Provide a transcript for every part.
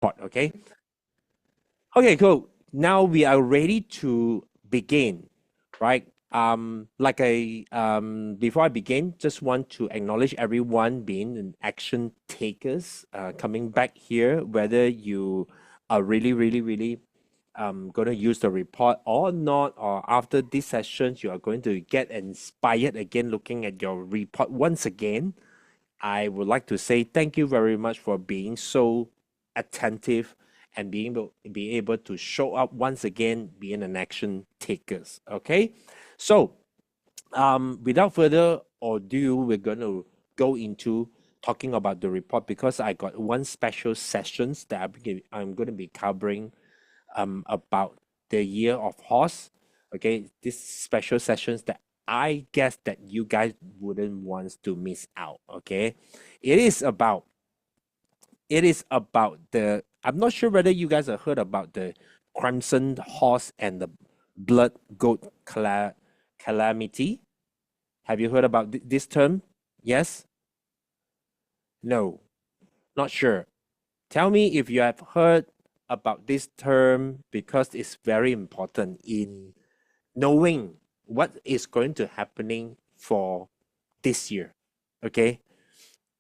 report. Okay. Okay, cool. Now we are ready to begin, right? Before I begin, just want to acknowledge everyone being an action takers, coming back here, whether you are really gonna use the report or not, or after this session you are going to get inspired again looking at your report once again. I would like to say thank you very much for being so attentive and be able to show up once again, being an action takers. Okay, so without further ado, we're going to go into talking about the report because I got one special sessions that I'm going to be covering about the year of horse. Okay, this special sessions that I guess that you guys wouldn't want to miss out. Okay, it is about the. I'm not sure whether you guys have heard about the crimson horse and the blood goat calamity. Have you heard about this term? Yes? No? Not sure. Tell me if you have heard about this term because it's very important in knowing what is going to happening for this year. Okay,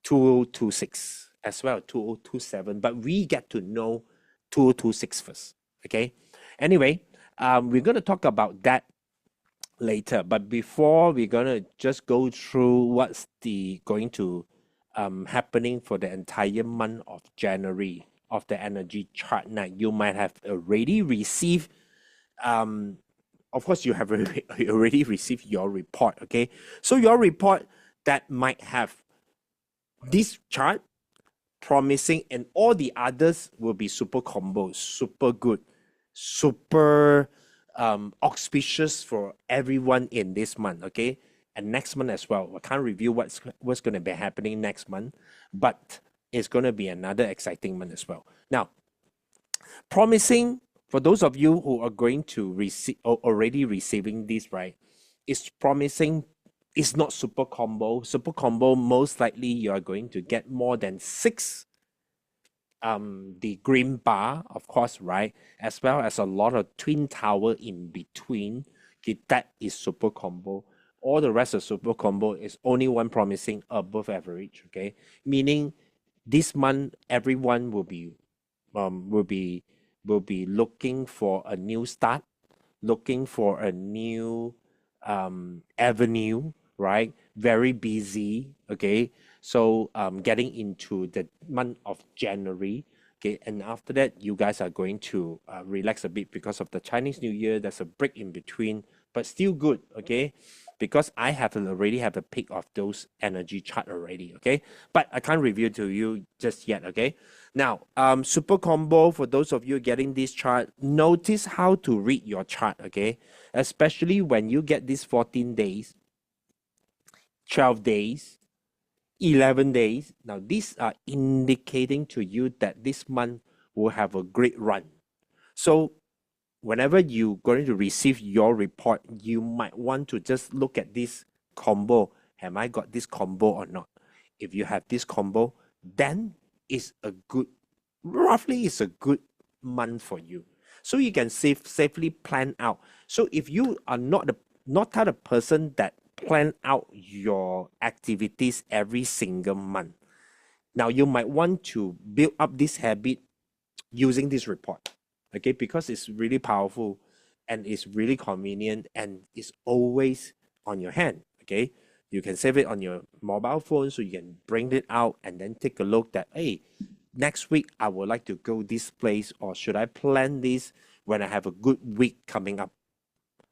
2026 as well, 2027, but we get to know 2026 first. Okay, anyway, we're going to talk about that later, but before we're going to just go through what's the going to happening for the entire month of January of the energy chart. Now you might have already received, um of course you have already received your report. Okay, so your report that might have this chart promising, and all the others will be super combos, super good, super auspicious for everyone in this month. Okay, and next month as well. I can't review what's going to be happening next month, but it's going to be another exciting month as well. Now, promising for those of you who are going to receive or already receiving this, right? It's promising. It's not super combo. Super combo, most likely you are going to get more than six the green bar, of course, right? As well as a lot of twin tower in between. Okay, that is super combo. All the rest of super combo is only one promising above average. Okay, meaning this month everyone um will be will be looking for a new start, looking for a new avenue, right? Very busy. Okay, so getting into the month of January. Okay, and after that you guys are going to relax a bit because of the Chinese New Year. There's a break in between, but still good. Okay, because I have already have a pick of those energy chart already. Okay, but I can't review to you just yet. Okay, now super combo, for those of you getting this chart, notice how to read your chart. Okay, especially when you get these 14 days, 12 days, 11 days. Now, these are indicating to you that this month will have a great run. So, whenever you're going to receive your report, you might want to just look at this combo. Have I got this combo or not? If you have this combo, then it's a good, roughly, it's a good month for you. So you can safely plan out. So if you are not type of person that plan out your activities every single month, now you might want to build up this habit using this report. Okay, because it's really powerful and it's really convenient and it's always on your hand. Okay, you can save it on your mobile phone so you can bring it out and then take a look that, hey, next week I would like to go this place, or should I plan this when I have a good week coming up?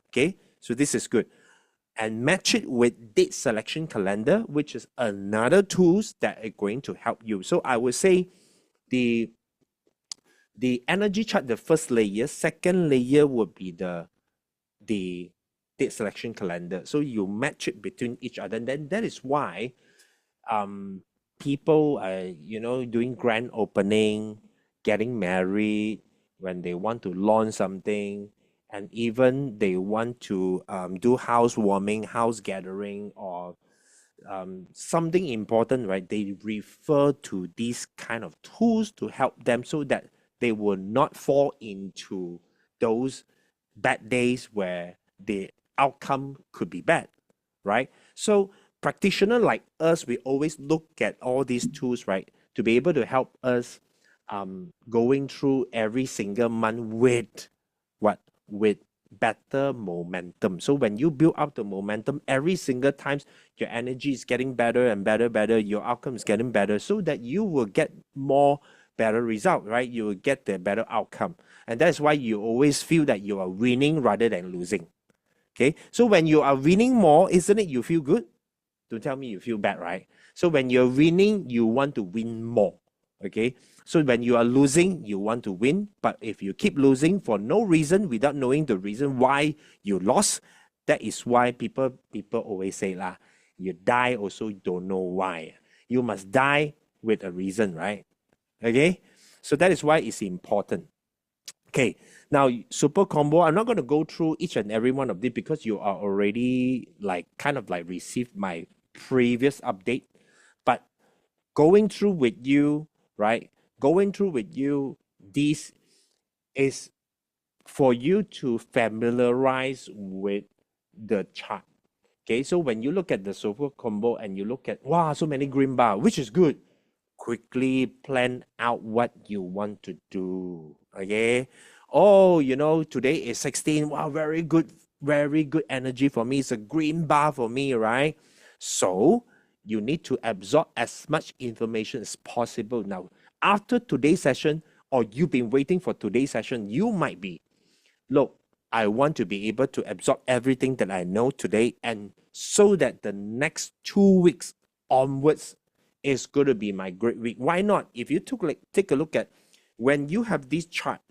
Okay, so this is good. And match it with date selection calendar, which is another tools that are going to help you. So I would say the energy chart, the first layer. Second layer would be the date selection calendar. So you match it between each other. And then that is why um people are, doing grand opening, getting married, when they want to launch something, and even they want to do housewarming, house gathering, or something important, right? They refer to these kind of tools to help them so that they will not fall into those bad days where the outcome could be bad, right? So practitioner like us, we always look at all these tools, right, to be able to help us going through every single month with what? With better momentum. So when you build up the momentum every single time, your energy is getting better and better, your outcome is getting better, so that you will get more better result, right? You will get the better outcome. And that's why you always feel that you are winning rather than losing. Okay. So when you are winning more, isn't it you feel good? Don't tell me you feel bad, right? So when you're winning, you want to win more. Okay. So when you are losing, you want to win. But if you keep losing for no reason, without knowing the reason why you lost, that is why people always say lah, you die also don't know why. You must die with a reason, right? Okay. So that is why it's important. Okay, now super combo. I'm not going to go through each and every one of these because you are already like kind of like received my previous update. But going through with you, right? Going through with you, this is for you to familiarize with the chart. Okay, so when you look at the super combo and you look at wow, so many green bar, which is good, quickly plan out what you want to do. Okay. Oh, today is 16. Wow, very good energy for me. It's a green bar for me, right? So you need to absorb as much information as possible. Now, after today's session, or you've been waiting for today's session, you might be, look, I want to be able to absorb everything that I know today, and so that the next 2 weeks onwards is going to be my great week. Why not? If you take a look at when you have this chart,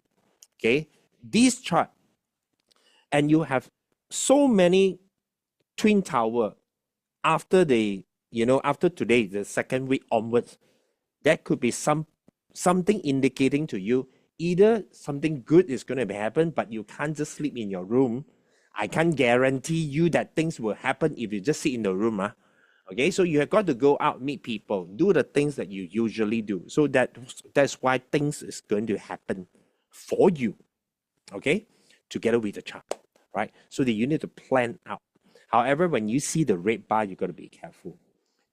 okay, this chart, and you have so many twin tower after after today, the second week onwards, that could be something indicating to you either something good is going to happen, but you can't just sleep in your room. I can't guarantee you that things will happen if you just sit in the room. Okay, so you have got to go out, meet people, do the things that you usually do. So that's why things is going to happen for you. Okay, together with the chart, right? So that you need to plan out. However, when you see the red bar, you got to be careful.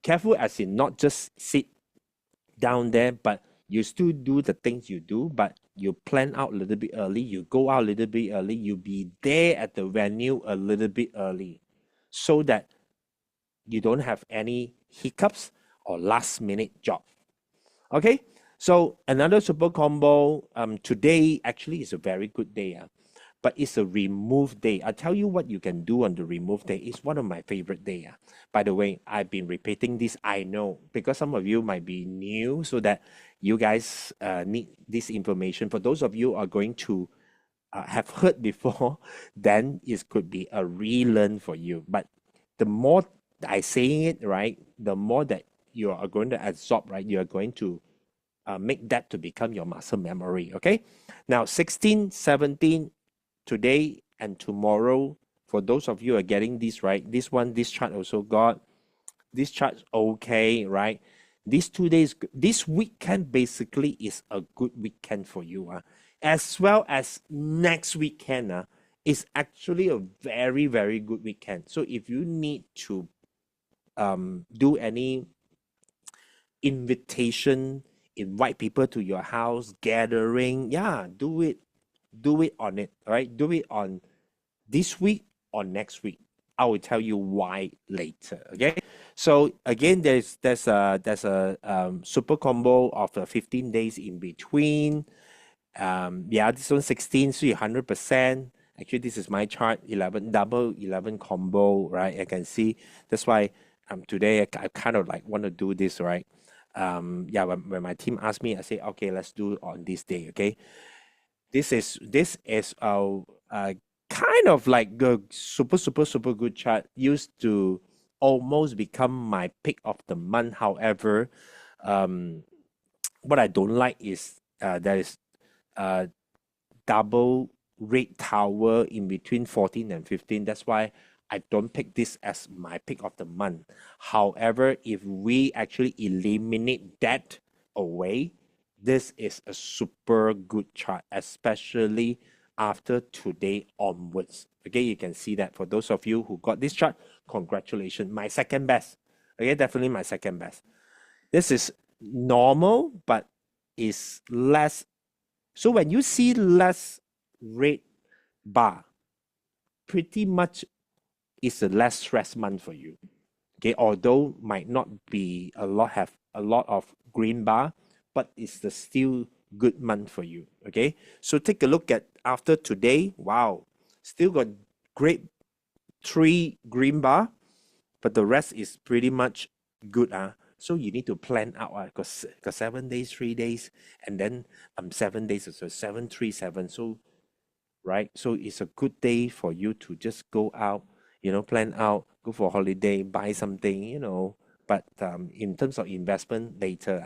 Careful as in not just sit down there, but you still do the things you do, but you plan out a little bit early, you go out a little bit early, you be there at the venue a little bit early, so that you don't have any hiccups or last minute job. Okay, so another super combo. Today actually is a very good day. But it's a remove day. I tell you what you can do on the remove day. It's one of my favorite day. By the way, I've been repeating this. I know because some of you might be new, so that you guys need this information. For those of you who are going to have heard before, then it could be a relearn for you. But the more I saying it, right, the more that you are going to absorb, right, you are going to make that to become your muscle memory. Okay, now 16, 17, today and tomorrow. For those of you who are getting this right, this chart also got this chart's okay, right? These 2 days, this weekend basically is a good weekend for you, as well as next weekend. Is actually a very, very good weekend. So if you need to do any invitation, invite people to your house, gathering, yeah, do it on it, right? Do it on this week or next week. I will tell you why later. Okay. So again, there's a super combo of 15 days in between. Yeah, this one 16, so 100%. Actually, this is my chart, 11 double 11 combo, right? I can see that's why today I kind of like want to do this, right? Yeah, when my team asked me, I say, okay, let's do it on this day. Okay, this is a kind of like the super good chart, used to almost become my pick of the month. However, um, what I don't like is there is a double red tower in between 14 and 15. That's why I don't pick this as my pick of the month. However, if we actually eliminate that away, this is a super good chart, especially after today onwards. Okay, you can see that for those of you who got this chart, congratulations. My second best. Okay, definitely my second best. This is normal, but is less. So when you see less red bar, pretty much is a less stress month for you. Okay, although might not be have a lot of green bar, but it's the still good month for you. Okay, so take a look at after today. Wow, still got great 3 green bar, but the rest is pretty much good. So you need to plan out because 7 days, 3 days, and then 7 days, so 737. So right? So it's a good day for you to just go out, plan out, go for a holiday, buy something, But in terms of investment later,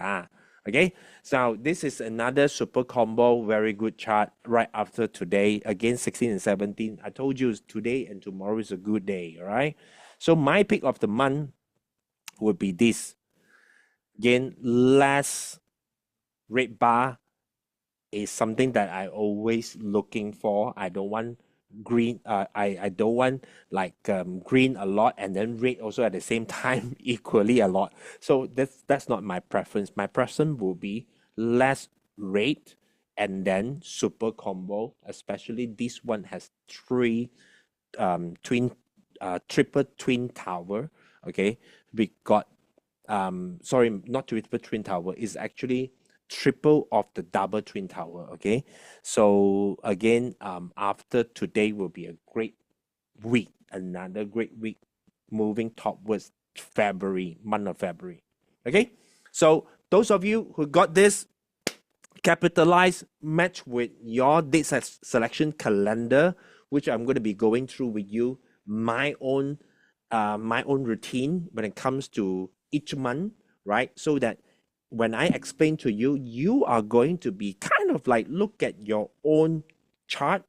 okay. So this is another super combo, very good chart right after today. Again, 16 and 17. I told you today and tomorrow is a good day, all right? So my pick of the month would be this. Again, less red bar is something that I always looking for. I don't want green. I don't want like green a lot and then red also at the same time equally a lot. So that's not my preference. My preference will be less red and then super combo. Especially this one has triple twin tower. Okay, we got sorry, not triple twin tower, is actually triple of the double twin tower. Okay, so again, after today will be a great week, another great week, moving towards February, month of February. Okay, so those of you who got this, capitalize, match with your date selection calendar, which I'm going to be going through with you my own routine when it comes to each month, right? So that when I explain to you, you are going to be kind of like look at your own chart,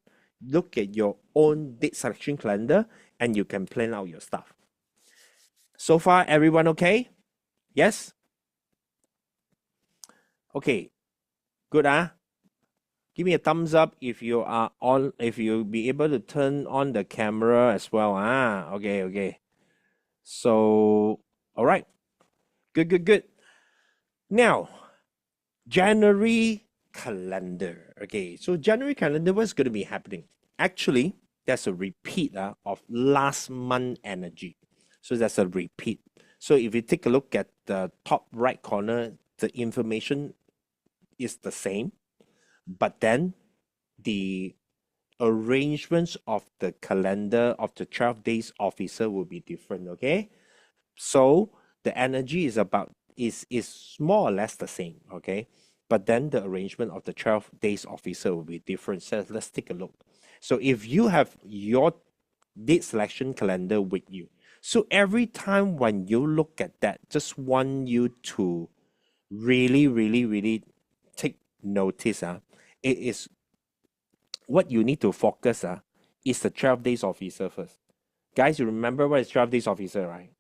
look at your own date selection calendar, and you can plan out your stuff. So far, everyone okay? Yes? Okay, good, give me a thumbs up if you are on, if you be able to turn on the camera as well. Okay. So, all right. Good. Now, January calendar. Okay, so January calendar, what's going to be happening? Actually, that's a repeat of last month energy. So that's a repeat. So if you take a look at the top right corner, the information is the same, but then the arrangements of the calendar of the 12 days officer will be different. Okay, so the energy is more or less the same. Okay, but then the arrangement of the 12 days officer will be different. So let's take a look. So if you have your date selection calendar with you, so every time when you look at that, just want you to really take notice. It is what you need to focus is the 12 days officer first. Guys, you remember what is 12 days officer, right?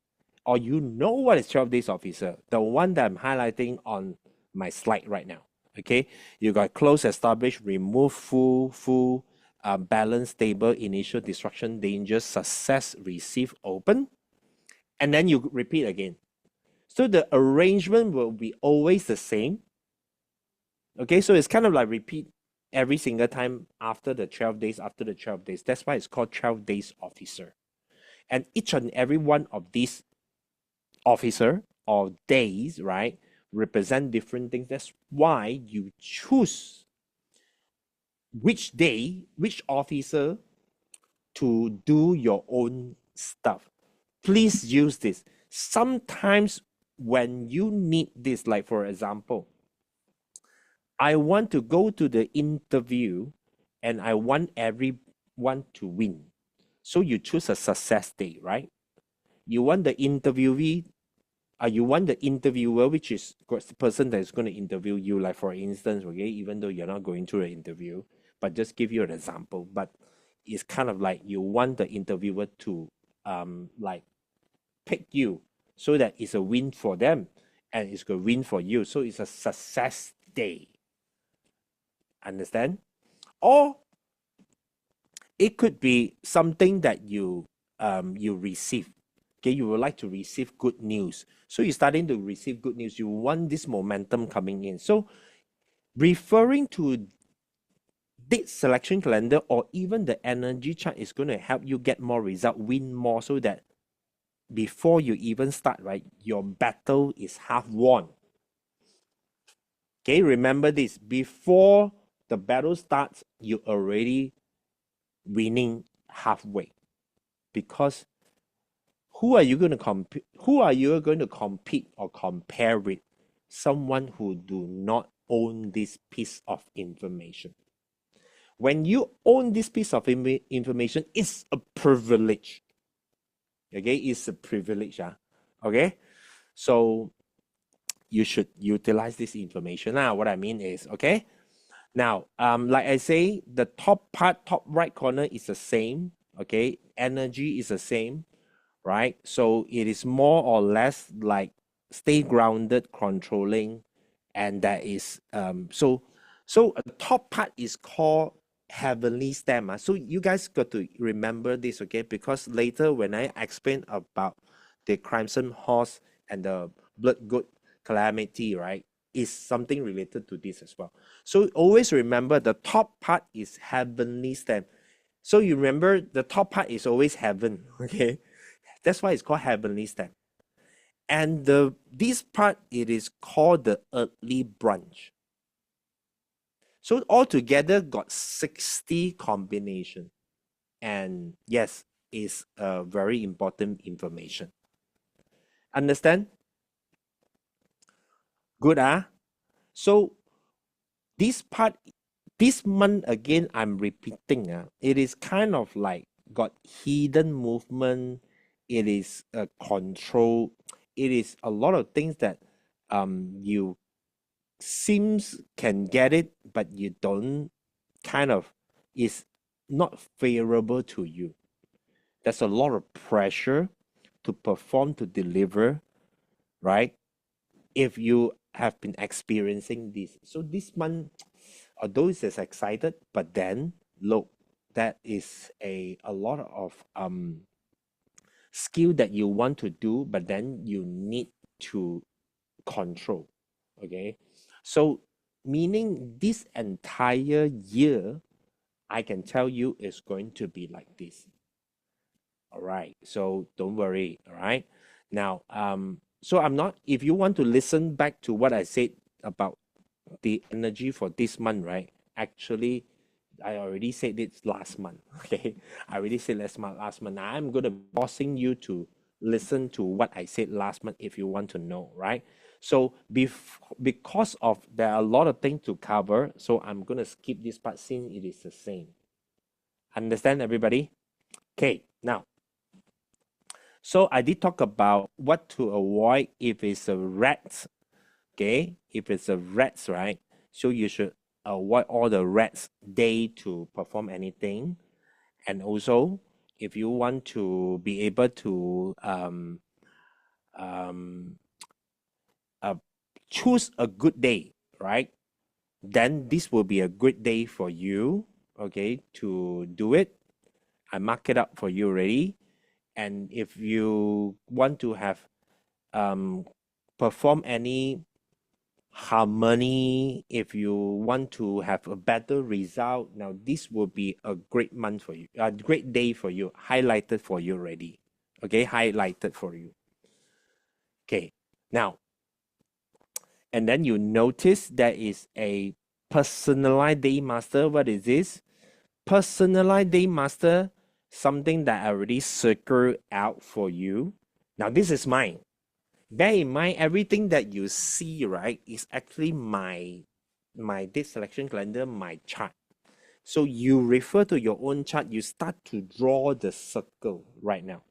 Or you know what is 12 days officer, the one that I'm highlighting on my slide right now. Okay, you got close, established, remove, full, balance, stable, initial, destruction, danger, success, receive, open, and then you repeat again. So the arrangement will be always the same. Okay, so it's kind of like repeat every single time after the 12 days, after the 12 days. That's why it's called 12 days officer. And each and every one of these officer or days, right, represent different things. That's why you choose which day, which officer to do your own stuff. Please use this. Sometimes when you need this, like for example, I want to go to the interview and I want everyone to win. So you choose a success day, right? You want the interviewee, you want the interviewer, which is the person that is going to interview you, like for instance, okay, even though you're not going through an interview, but just give you an example. But it's kind of like you want the interviewer to like pick you so that it's a win for them and it's a win for you. So it's a success day. Understand? Or it could be something that you receive. Okay, you would like to receive good news. So you're starting to receive good news. You want this momentum coming in. So referring to date selection calendar or even the energy chart is going to help you get more result, win more, so that before you even start, right, your battle is half won. Okay, remember this. Before the battle starts, you already winning halfway. Because who are you going to compete? Who are you going to compete or compare with? Someone who do not own this piece of information. When you own this piece of information, it's a privilege. Okay, it's a privilege. Okay, so you should utilize this information. Now, what I mean is, okay, now, like I say, the top part, top right corner is the same. Okay, energy is the same, right? So it is more or less like stay grounded, controlling, and that is so the top part is called heavenly stem. So you guys got to remember this, okay? Because later when I explain about the crimson horse and the blood goat calamity, right, is something related to this as well. So always remember the top part is heavenly stem. So you remember the top part is always heaven, okay? That's why it's called heavenly stem. And this part, it is called the earthly branch. So altogether got 60 combination. And yes, is a very important information. Understand? Good, So this part, this month again, I'm repeating. It is kind of like got hidden movement. It is a control. It is a lot of things that you seems can get it, but you don't, kind of is not favorable to you. There's a lot of pressure to perform, to deliver, right? If you have been experiencing this. So this month, although it's as excited, but then look, that is a lot of skill that you want to do, but then you need to control. Okay. So meaning this entire year, I can tell you is going to be like this. All right. So don't worry. All right. Now, so I'm not, if you want to listen back to what I said about the energy for this month, right? Actually, I already said it last month. Okay. I already said last month. Now I'm gonna forcing you to listen to what I said last month if you want to know, right? So because of there are a lot of things to cover, so I'm gonna skip this part since it is the same. Understand everybody? Okay, now so I did talk about what to avoid if it's a rat. Okay, if it's a rats, right? So you should avoid all the rats day to perform anything. And also, if you want to be able to um, uh, choose a good day, right? Then this will be a great day for you, okay, to do it. I mark it up for you already. And if you want to have um, perform any harmony, if you want to have a better result, now this will be a great month for you, a great day for you, highlighted for you already. Okay, highlighted for you. Okay, now, and then you notice there is a personalized day master. What is this? Personalized day master, something that I already circled out for you. Now, this is mine. Bear in mind, everything that you see, right, is actually my date selection calendar, my chart. So you refer to your own chart, you start to draw the circle right now.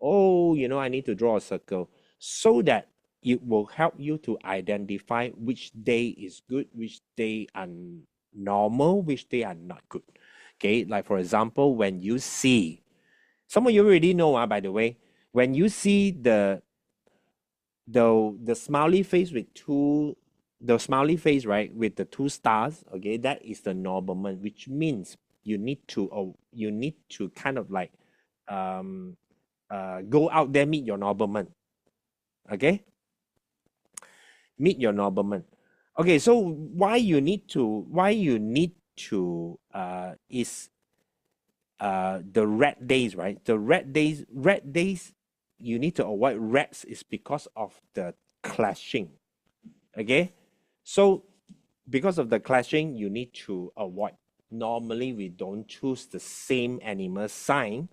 Oh, I need to draw a circle so that it will help you to identify which day is good, which day are normal, which day are not good. Okay, like for example, when you see, some of you already know, by the way, when you see the smiley face with two the smiley face, right, with the two stars, okay, that is the noblement, which means you need to kind of like um go out there, meet your noblement, okay, meet your noblement. Okay, so why you need to is the red days, right? The red days, you need to avoid reds is because of the clashing. Okay, so because of the clashing, you need to avoid. Normally, we don't choose the same animal sign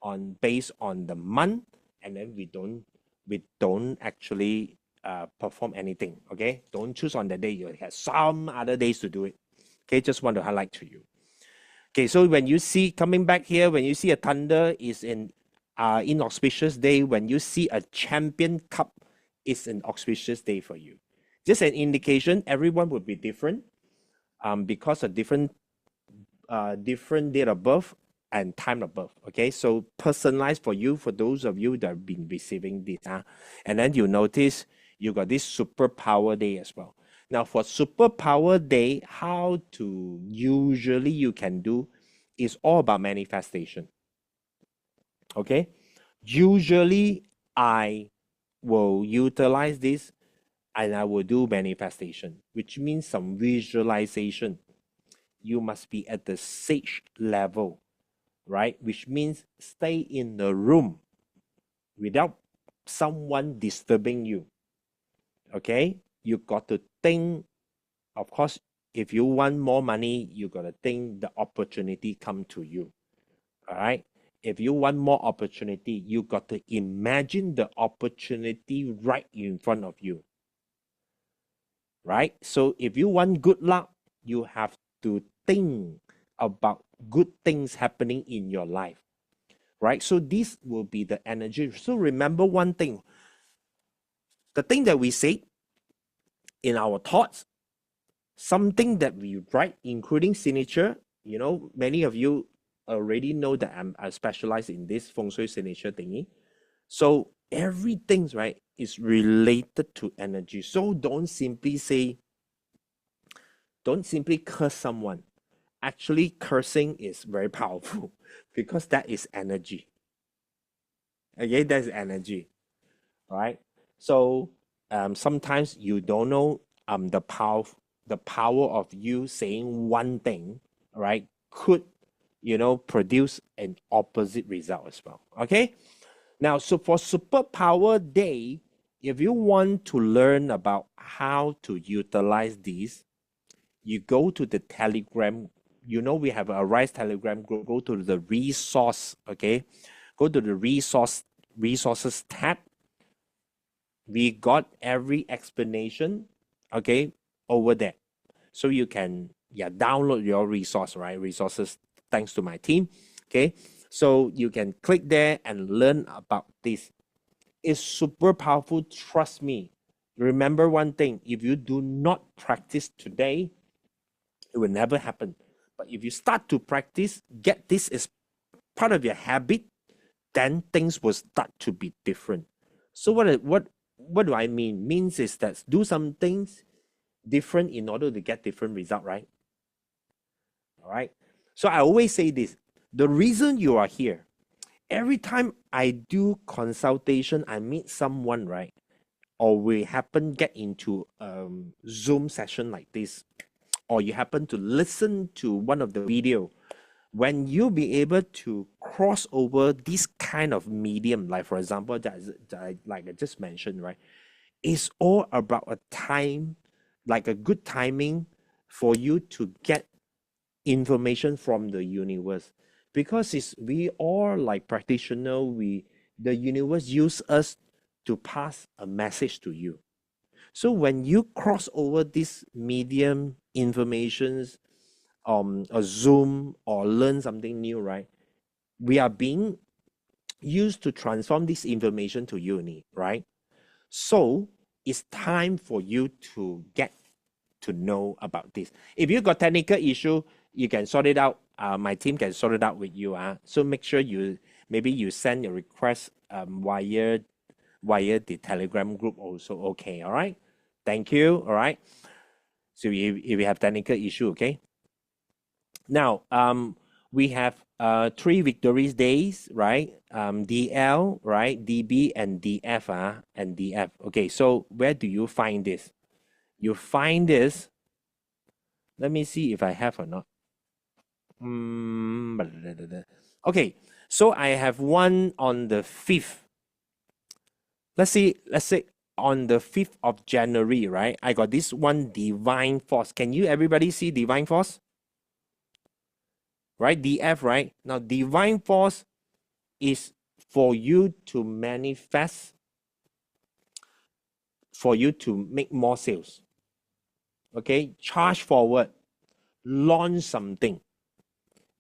on based on the month, and then we don't actually perform anything. Okay, don't choose on the day. You have some other days to do it. Okay, just want to highlight to you. Okay, so when you see coming back here, when you see a thunder is in inauspicious day. When you see a champion cup, it's an auspicious day for you. Just an indication. Everyone would be different because of different date of birth and time of birth. Okay, so personalized for you, for those of you that have been receiving this. And then you notice you got this superpower day as well. Now for superpower day, how to usually you can do is all about manifestation. Okay, usually I will utilize this and I will do manifestation, which means some visualization. You must be at the sage level, right? Which means stay in the room without someone disturbing you. Okay? You got to think, of course, if you want more money, you got to think the opportunity come to you. All right? If you want more opportunity, you got to imagine the opportunity right in front of you. Right? So if you want good luck, you have to think about good things happening in your life. Right? So this will be the energy. So remember one thing, the thing that we say in our thoughts, something that we write, including signature. Many of you already know that I specialize in this feng shui signature thingy. So everything, right, is related to energy. So don't simply curse someone. Actually, cursing is very powerful because that is energy. Okay, that's energy. Right? So sometimes you don't know the power of you saying one thing, right, could produce an opposite result as well. Okay. Now, so for superpower day, if you want to learn about how to utilize these, you go to the Telegram. We have a Rise Telegram group. Go to the resource. Okay, go to the resources tab. We got every explanation, okay, over there. So you can download your resource, right? Resources, thanks to my team. Okay. So you can click there and learn about this. It's super powerful, trust me. Remember one thing, if you do not practice today, it will never happen. But if you start to practice, get this as part of your habit, then things will start to be different. So what do I mean? Means is that do some things different in order to get different result, right? All right. So I always say this: the reason you are here, every time I do consultation, I meet someone, right? Or we happen get into Zoom session like this, or you happen to listen to one of the video, when you be able to cross over this kind of medium, like for example, like I just mentioned, right? It's all about a time, like a good timing for you to get information from the universe. Because we all like practitioner, the universe use us to pass a message to you. So when you cross over this medium informations, a Zoom or learn something new, right? We are being used to transform this information to uni, right? So it's time for you to get to know about this. If you got technical issue, you can sort it out. My team can sort it out with you. So make sure you send your request via the Telegram group also. Okay, all right. Thank you. All right. So if we have technical issue, okay. Now, we have 3 victories days, right? DL, right? DB and DF, and DF. Okay, so where do you find this? You find this. Let me see if I have or not. Okay, so I have one on the 5th. Let's say on the 5th of January, right? I got this one divine force. Can you everybody see divine force? Right? DF, right? Now divine force is for you to manifest, for you to make more sales. Okay? Charge forward, launch something.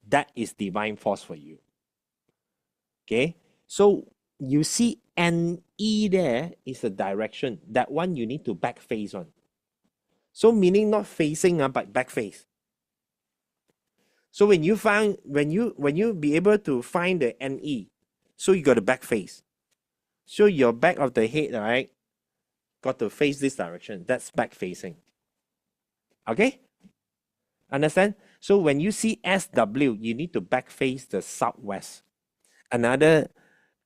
That is divine force for you. Okay? So you see NE there is a direction. That one you need to back face on. So meaning not facing, but back face. So when you be able to find the NE, so you got a back face. So your back of the head, right, got to face this direction. That's back facing. Okay? Understand? So when you see SW, you need to back face the southwest. Another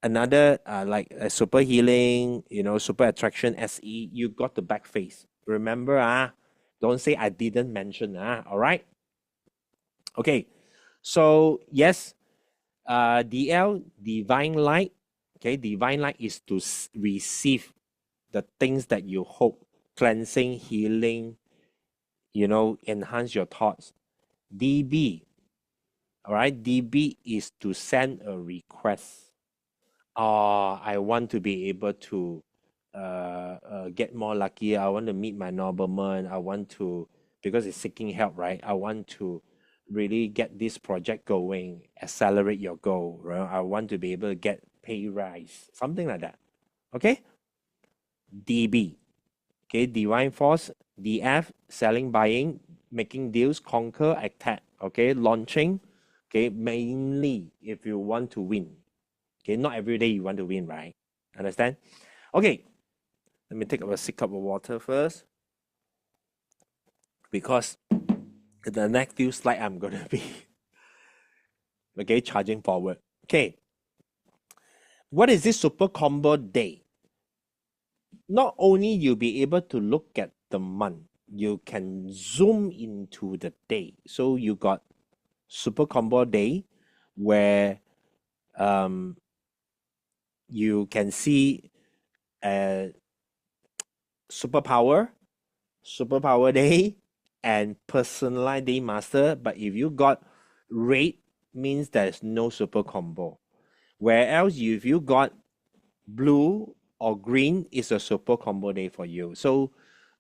like a super healing, super attraction SE, you got the back face. Remember, don't say I didn't mention, all right? Okay, so yes, DL, divine light. Okay, divine light is to receive the things that you hope, cleansing, healing, enhance your thoughts. DB, all right, DB is to send a request. I want to be able to get more lucky. I want to meet my nobleman. I want to, because it's seeking help, right? I want to really get this project going, accelerate your goal, right? I want to be able to get pay rise, something like that. Okay? DB, okay, divine force. DF, selling, buying, making deals, conquer, attack. Okay, launching. Okay, mainly if you want to win. Okay, not every day you want to win, right? Understand? Okay, let me take a sip cup of water first, because the next few slides I'm gonna be okay charging forward. Okay, what is this super combo day? Not only you'll be able to look at the month, you can zoom into the day. So you got super combo day, where you can see superpower day, and personalized day master. But if you got red, means there's no super combo. Where else, if you got blue or green, is a super combo day for you. So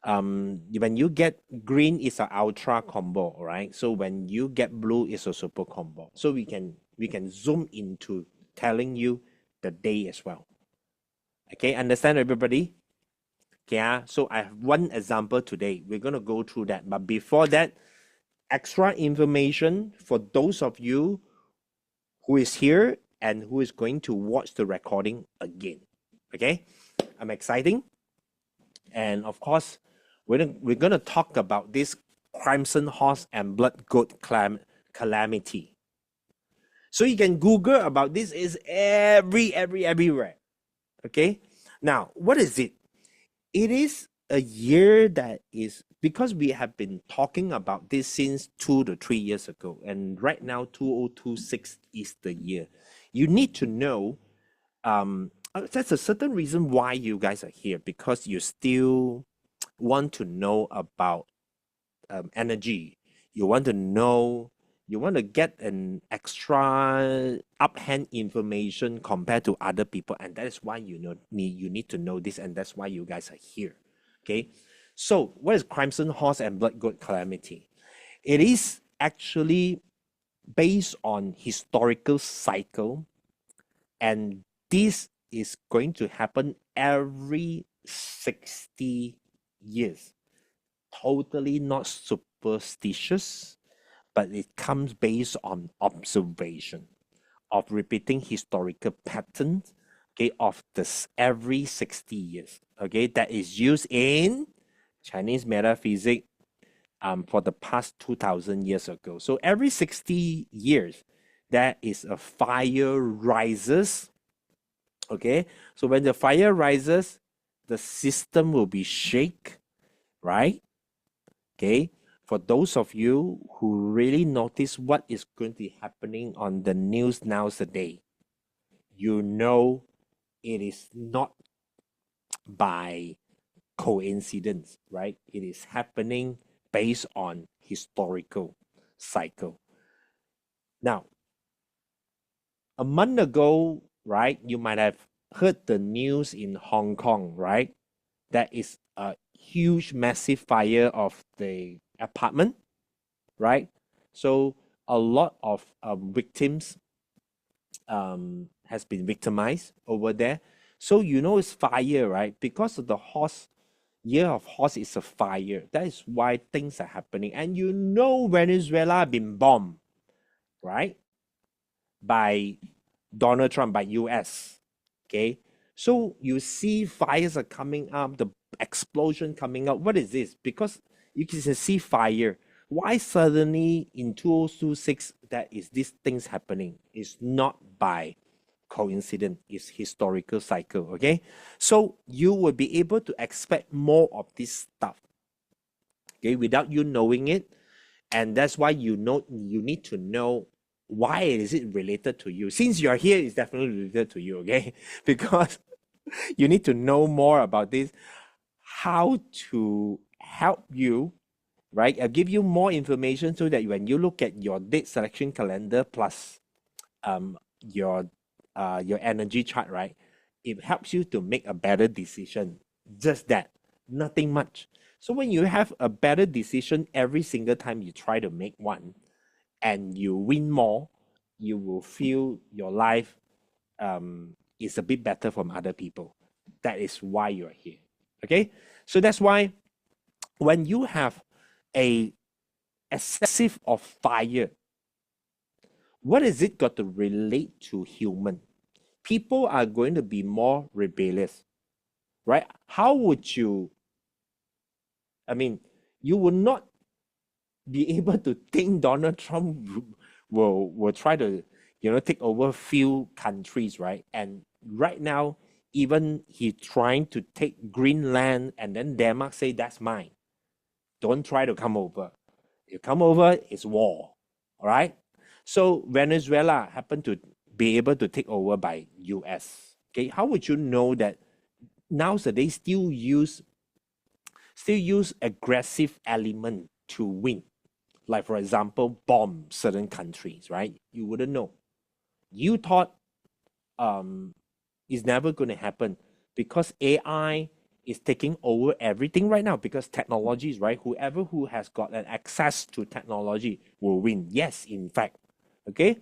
when you get green, is an ultra combo, right? So when you get blue, is a super combo. So we can zoom into telling you the day as well. Okay, understand everybody? Okay, so I have one example today. We're going to go through that. But before that, extra information for those of you who is here and who is going to watch the recording again. Okay, I'm exciting. And of course, we're going to talk about this crimson horse and blood goat calamity. So you can Google about this. Is everywhere. Okay, now what is it? It is a year that is, because we have been talking about this since 2 to 3 years ago, and right now 2026 is the year. You need to know, that's a certain reason why you guys are here, because you still want to know about energy. You want to know, you want to get an extra uphand information compared to other people, and that is why you need to know this, and that's why you guys are here. Okay, so what is crimson horse and blood goat calamity? It is actually based on historical cycle, and this is going to happen every 60 years. Totally not superstitious, but it comes based on observation of repeating historical patterns, okay, of this every 60 years, okay, that is used in Chinese metaphysics, for the past 2000 years ago. So every 60 years, there is a fire rises. Okay, so when the fire rises, the system will be shake, right? Okay, for those of you who really notice what is going to be happening on the news nowadays, you know it is not by coincidence, right? It is happening based on historical cycle. Now, a month ago, right, you might have heard the news in Hong Kong, right? That is a huge, massive fire of the apartment, right? So a lot of victims has been victimized over there. So you know it's fire, right? Because of the horse year of horse is a fire. That is why things are happening. And you know Venezuela been bombed, right? By Donald Trump, by US. Okay. So you see fires are coming up, the explosion coming up. What is this? Because you can see fire. Why suddenly in 2026 that is these things happening? It's not by coincidence, it's historical cycle. Okay. So you will be able to expect more of this stuff. Okay, without you knowing it. And that's why you need to know why is it related to you. Since you're here, it's definitely related to you, okay? Because you need to know more about this, how to help you, right? I'll give you more information so that when you look at your date selection calendar plus um your energy chart, right? It helps you to make a better decision. Just that, nothing much. So when you have a better decision every single time you try to make one and you win more, you will feel your life is a bit better from other people. That is why you're here. Okay? So that's why when you have a excessive of fire, what is it got to relate to human? People are going to be more rebellious, right? How would you, I mean, you will not be able to think Donald Trump will try to, take over few countries, right? And right now, even he trying to take Greenland and then Denmark say that's mine. Don't try to come over. You come over, it's war. All right. So Venezuela happened to be able to take over by US. Okay. How would you know that nowadays still use aggressive element to win? Like for example, bomb certain countries, right? You wouldn't know. You thought it's never going to happen because AI is taking over everything right now because technology is right. Whoever who has got an access to technology will win. Yes, in fact. Okay.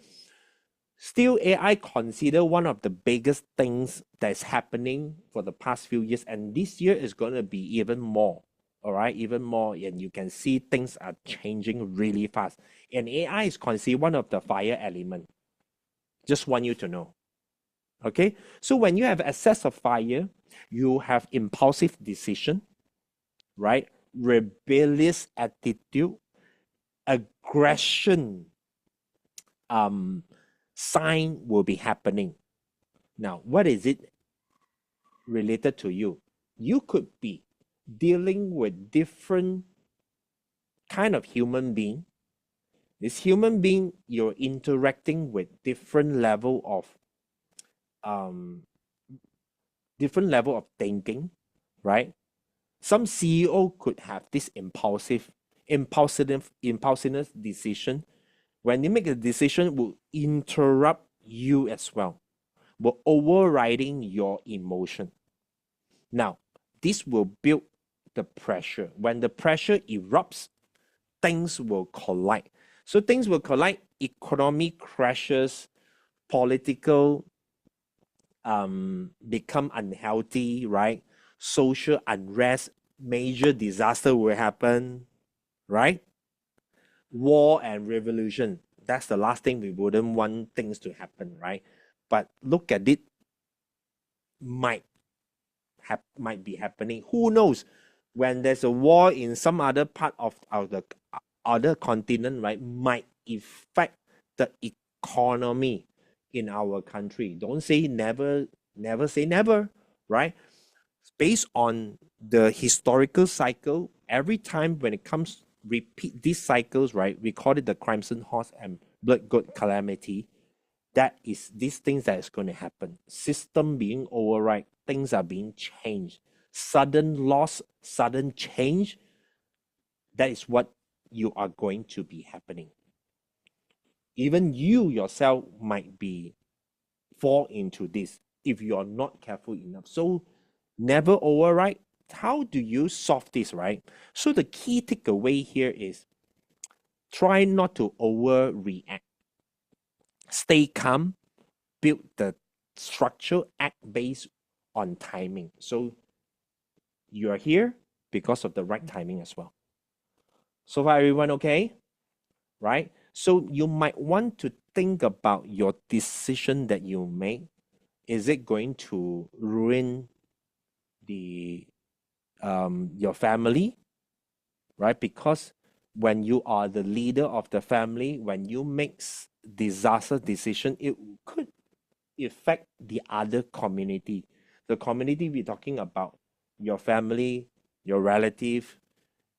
Still, AI consider one of the biggest things that is happening for the past few years, and this year is going to be even more. All right, even more, and you can see things are changing really fast. And AI is considered one of the fire element. Just want you to know. Okay, so when you have excess of fire, you have impulsive decision, right? Rebellious attitude, aggression, sign will be happening. Now, what is it related to you? You could be dealing with different kind of human being. This human being, you're interacting with um different level of thinking, right? Some CEO could have this impulsiveness decision. When you make a decision, will interrupt you as well, will overriding your emotion. Now, this will build the pressure. When the pressure erupts, things will collide. So things will collide, economy crashes, political become unhealthy, right? Social unrest, major disaster will happen, right? War and revolution. That's the last thing we wouldn't want things to happen, right? But look at it, might be happening. Who knows? when there's a war in some other part of the other continent, right, might affect the economy in our country. Don't say never, never say never, right? Based on the historical cycle, every time when it comes repeat these cycles, right, we call it the crimson horse and blood goat calamity. That is these things that is going to happen. System being override, things are being changed. Sudden loss, sudden change. That is what you are going to be happening. Even you yourself might be fall into this if you are not careful enough. So never override. How do you solve this, right? So the key takeaway here is try not to overreact. Stay calm, build the structure, act based on timing. So you are here because of the right timing as well. So far, everyone okay? Right? So you might want to think about your decision that you make. Is it going to ruin the your family? Right? Because when you are the leader of the family, when you make disaster decision, it could affect the other community. The community we're talking about, your family, your relative,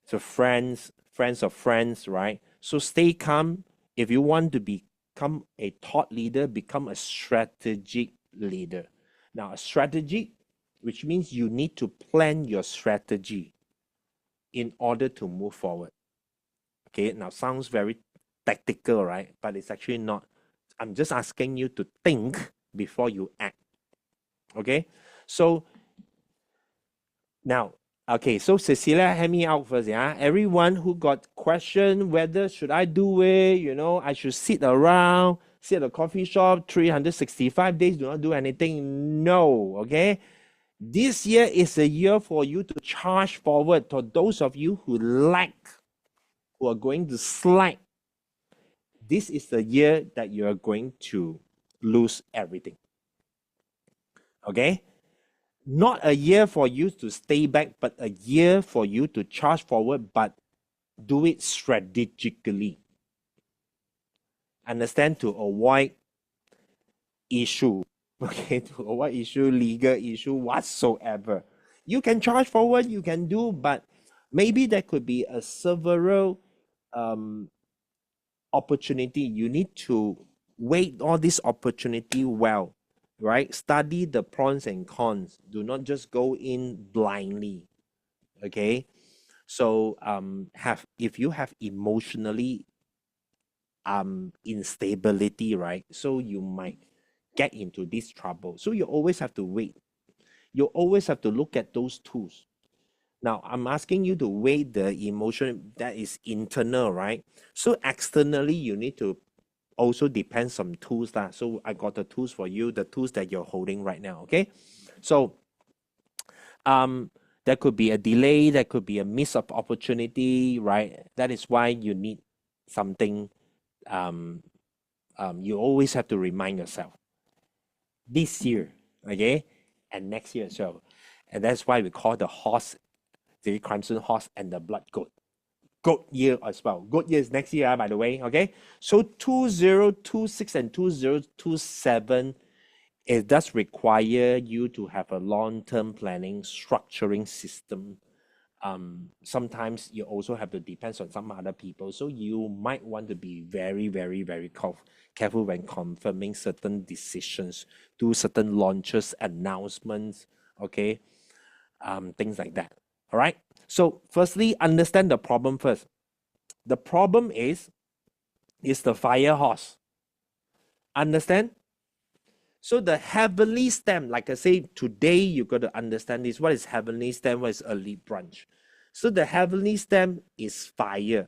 so friends, friends of friends, right? So stay calm. If you want to become a thought leader, become a strategic leader. Now, a strategy, which means you need to plan your strategy in order to move forward. Okay, now sounds very tactical, right? But it's actually not. I'm just asking you to think before you act. Okay, so now, okay, so Cecilia, help me out first, yeah? Everyone who got question whether should I do it, I should sit around, sit at a coffee shop, 365 days, do not do anything. No, okay? This year is a year for you to charge forward. For those of you who lack, who are going to slack, this is the year that you are going to lose everything. Okay? Not a year for you to stay back, but a year for you to charge forward, but do it strategically. Understand, to avoid issue, okay, to avoid issue, legal issue, whatsoever. You can charge forward, you can do, but maybe there could be a several opportunity. You need to weigh all this opportunity well, right? Study the pros and cons. Do not just go in blindly. Okay. So have if you have emotionally instability, right? So you might get into this trouble. So you always have to wait. You always have to look at those tools. Now, I'm asking you to weigh the emotion that is internal, right? So externally, you need to also depend some tools. So I got the tools for you, the tools that you're holding right now, okay? So there could be a delay, there could be a miss of opportunity, right? That is why you need something. You always have to remind yourself this year, okay, and next year as well. And that's why we call the horse, the crimson horse and the blood goat. Goat year as well. Goat year is next year, by the way, okay? So 2026 and 2027, it does require you to have a long-term planning, structuring system. Sometimes you also have to depend on some other people. So you might want to be very, very, very careful when confirming certain decisions, do certain launches, announcements, okay? Things like that. All right. So firstly, understand the problem first. The problem is the fire horse. Understand? So the heavenly stem, like I say, today you got to understand this. What is heavenly stem? What is early branch? So the heavenly stem is fire,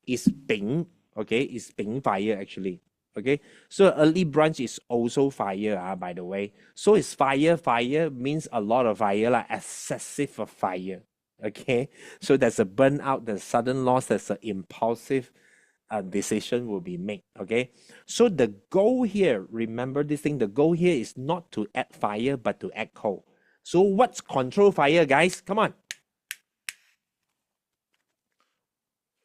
is Bing, okay, is Bing fire actually. Okay, so early branch is also fire, by the way. So it's fire, fire means a lot of fire, like excessive of fire. Okay, so there's a burnout, there's sudden loss, there's an impulsive decision will be made. Okay, so the goal here, remember this thing, the goal here is not to add fire but to add cold. So what's control fire, guys? Come on.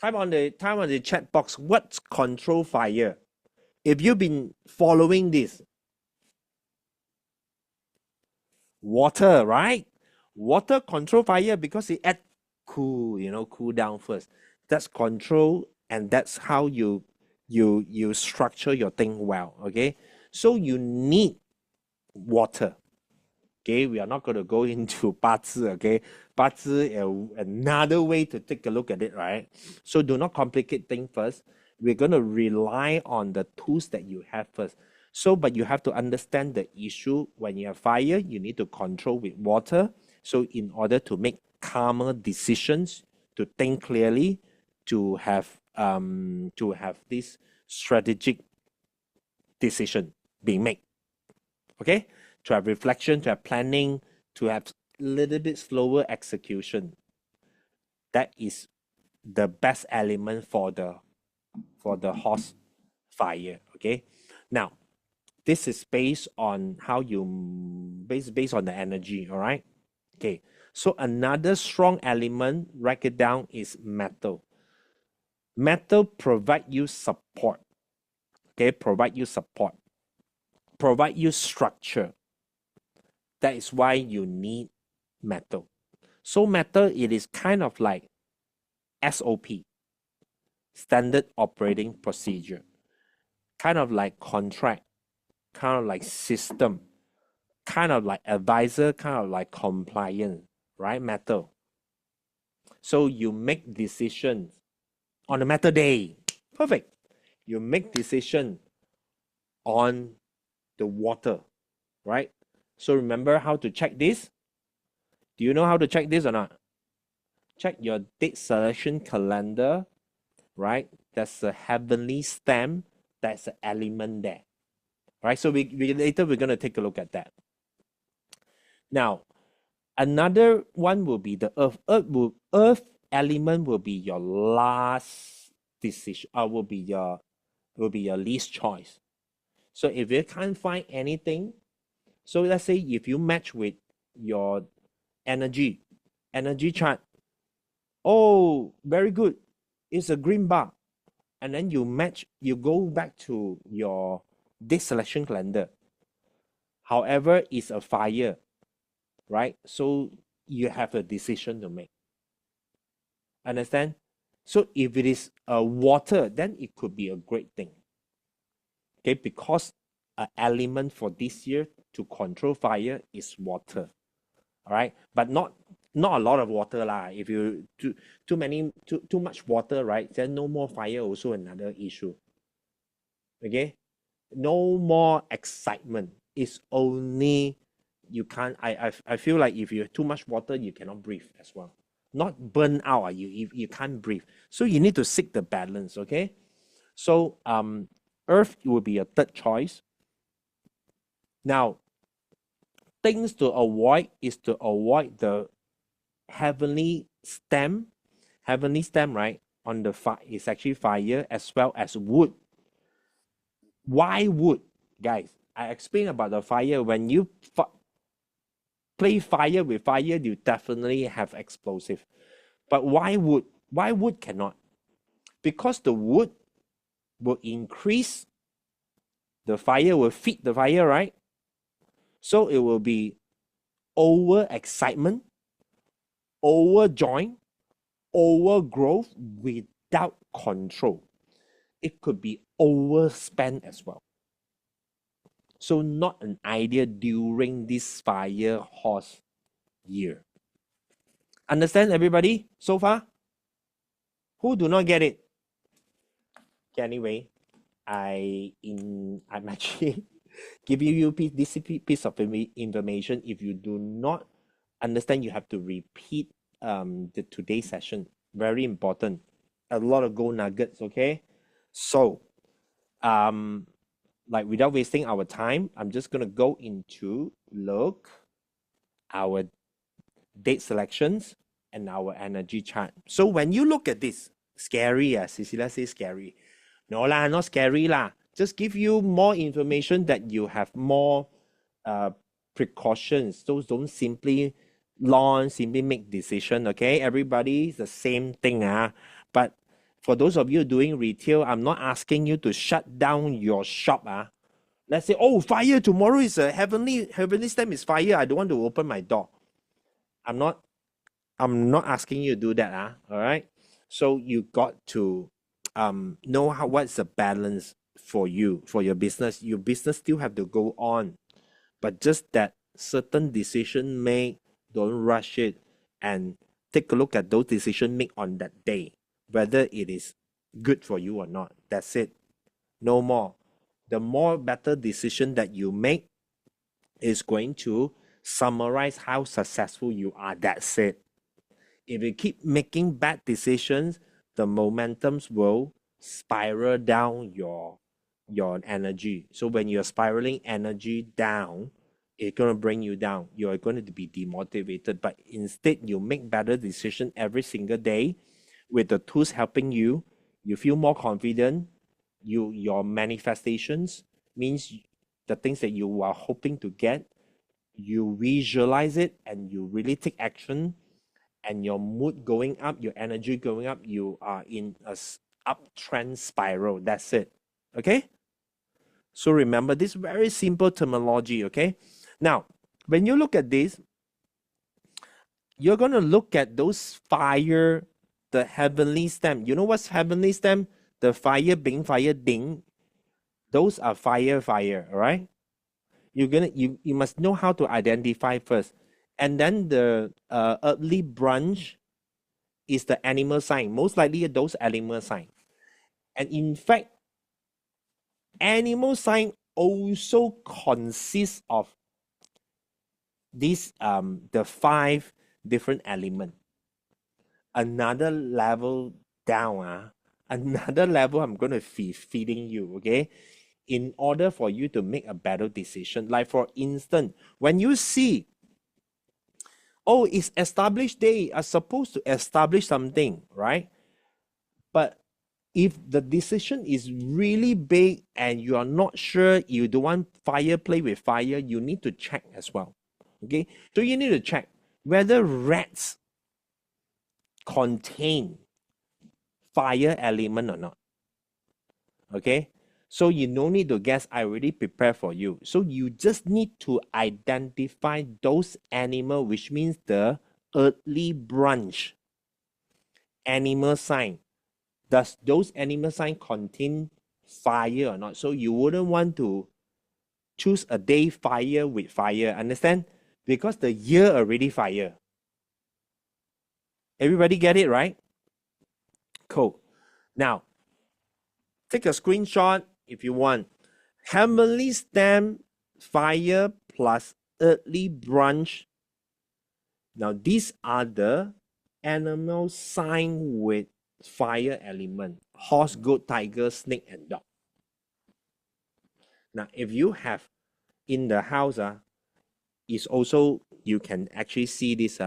Type on the chat box, what's control fire? If you've been following this, water, right? Water control fire because it add cool down first. That's control, and that's how you structure your thing well. Okay, so you need water. Okay, we are not going to go into 八字. Okay, 八字 another way to take a look at it, right? So do not complicate things first. We're going to rely on the tools that you have first. So, but you have to understand the issue. When you have fire, you need to control with water. So, in order to make calmer decisions, to think clearly, to have this strategic decision being made. Okay, to have reflection, to have planning, to have a little bit slower execution. That is the best element for the horse fire. Okay, now this is based on how you based on the energy. All right. Okay, so another strong element, write it down, is metal. Metal provide you support. Okay, provide you support, provide you structure. That is why you need metal. So metal, it is kind of like SOP, standard operating procedure, kind of like contract, kind of like system, kind of like advisor, kind of like compliance, right? Metal. So you make decisions on a metal day. Perfect. You make decision on the water, right? So remember how to check this? Do you know how to check this or not? Check your date selection calendar, right? There's a heavenly stamp, that's an element there. Right? So we later we're gonna take a look at that. Now, another one will be the earth. Earth element will be your last decision, will be your least choice. So if you can't find anything, so let's say if you match with your energy chart, oh, very good, it's a green bar, and then you match, you go back to your date selection calendar. However, it's a fire, right? So you have a decision to make. Understand? So if it is a water, then it could be a great thing. Okay, because an element for this year to control fire is water. All right, but not a lot of water lah. If you too much water, right, then no more fire, also another issue. Okay, no more excitement. It's only you can't. I feel like if you have too much water, you cannot breathe as well. Not burn out. You can't breathe. So you need to seek the balance. Okay, so earth will be a third choice. Now, things to avoid is to avoid the heavenly stem. Heavenly stem, right? On the fire is actually fire as well as wood. Why wood, guys? I explained about the fire. When you play fire with fire, you definitely have explosive. But why wood? Why wood cannot? Because the wood will increase the fire, will feed the fire, right? So it will be over excitement, over joy, over growth without control. It could be overspent as well. So not an idea during this fire horse year. Understand, everybody so far? Who do not get it? Okay, anyway, I'm actually giving you this piece of information. If you do not understand, you have to repeat the today's session. Very important. A lot of gold nuggets. Okay, so like without wasting our time, I'm just gonna go into look our date selections and our energy chart. So when you look at this, scary, Cecilia says scary. No lah, not scary lah. Just give you more information that you have more precautions. So don't simply launch, simply make decision. Okay, everybody, the same thing. But For those of you doing retail, I'm not asking you to shut down your shop. Let's say, oh, fire tomorrow is a heavenly stamp is fire. I don't want to open my door. I'm not asking you to do that. All right. So you got to know what's the balance for you, for your business. Your business still have to go on, but just that certain decision make, don't rush it, and take a look at those decision make on that day, whether it is good for you or not. That's it. No more. The more better decision that you make is going to summarize how successful you are. That's it. If you keep making bad decisions, the momentums will spiral down your energy. So when you're spiraling energy down, it's going to bring you down. You're going to be demotivated. But instead, you make better decisions every single day with the tools helping you. You feel more confident. Your manifestations means the things that you are hoping to get. You visualize it and you really take action, and your mood going up, your energy going up, you are in a uptrend spiral. That's it. Okay? So remember this very simple terminology, okay? Now, when you look at this, you're going to look at those fire, the heavenly stem. You know what's heavenly stem? The fire, bing, fire, ding. Those are fire, all right? You must know how to identify first. And then the earthly branch is the animal sign. Most likely those animal sign. And in fact, animal sign also consists of these the 5 different elements. Another level down, another level I'm going to feeding you, okay? In order for you to make a better decision. Like for instance, when you see, oh, it's established, they are supposed to establish something, right? But if the decision is really big and you are not sure, you don't want fire, play with fire, you need to check as well. Okay, so you need to check whether rats contain fire element or not. Okay, so you no need to guess, I already prepared for you. So you just need to identify those animal, which means the earthly branch animal sign. Does those animal sign contain fire or not? So you wouldn't want to choose a day fire with fire, understand? Because the year already fire. Everybody get it, right? Cool. Now, take a screenshot if you want. Heavenly stem, fire plus earthly branch. Now, these are the animal sign with fire element. Horse, goat, tiger, snake, and dog. Now, if you have in the house, is also, you can actually see this,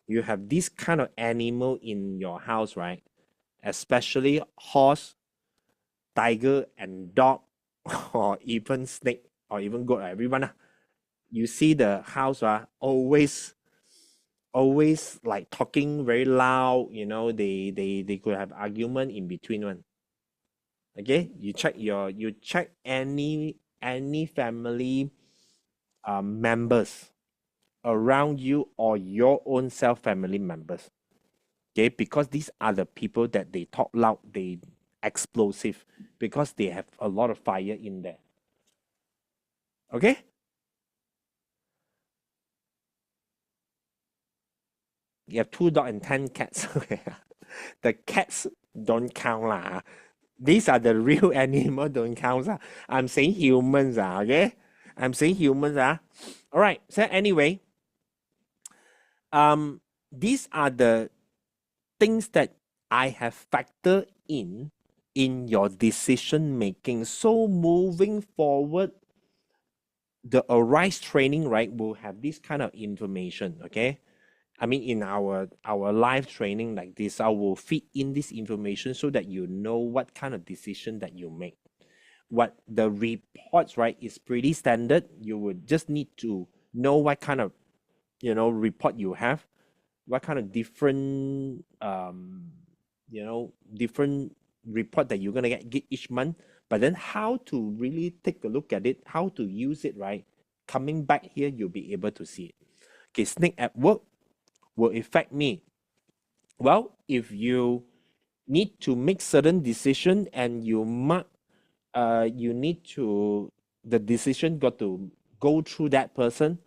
you have this kind of animal in your house, right? Especially horse, tiger, and dog, or even snake, or even goat, everyone. You see the house, always like talking very loud, they could have argument in between one. Okay, you check any family members around you or your own self family members. Okay, because these are the people that they talk loud, they explosive, because they have a lot of fire in there. Okay, you have 2 dogs and 10 cats. The cats don't count lah. These are the real animal, don't count. I'm saying humans, okay? I'm saying humans. All right. So anyway, these are the things that I have factored in your decision making. So moving forward, the Arise training, right, will have this kind of information. Okay, I mean, in our live training like this, I will feed in this information so that you know what kind of decision that you make. What the reports, right, is pretty standard. You would just need to know what kind of report you have, what kind of different different report that you're gonna get each month. But then how to really take a look at it, how to use it, right? Coming back here, you'll be able to see it. Okay, snake at work will affect me. Well, if you need to make certain decision and you need to the decision got to go through that person,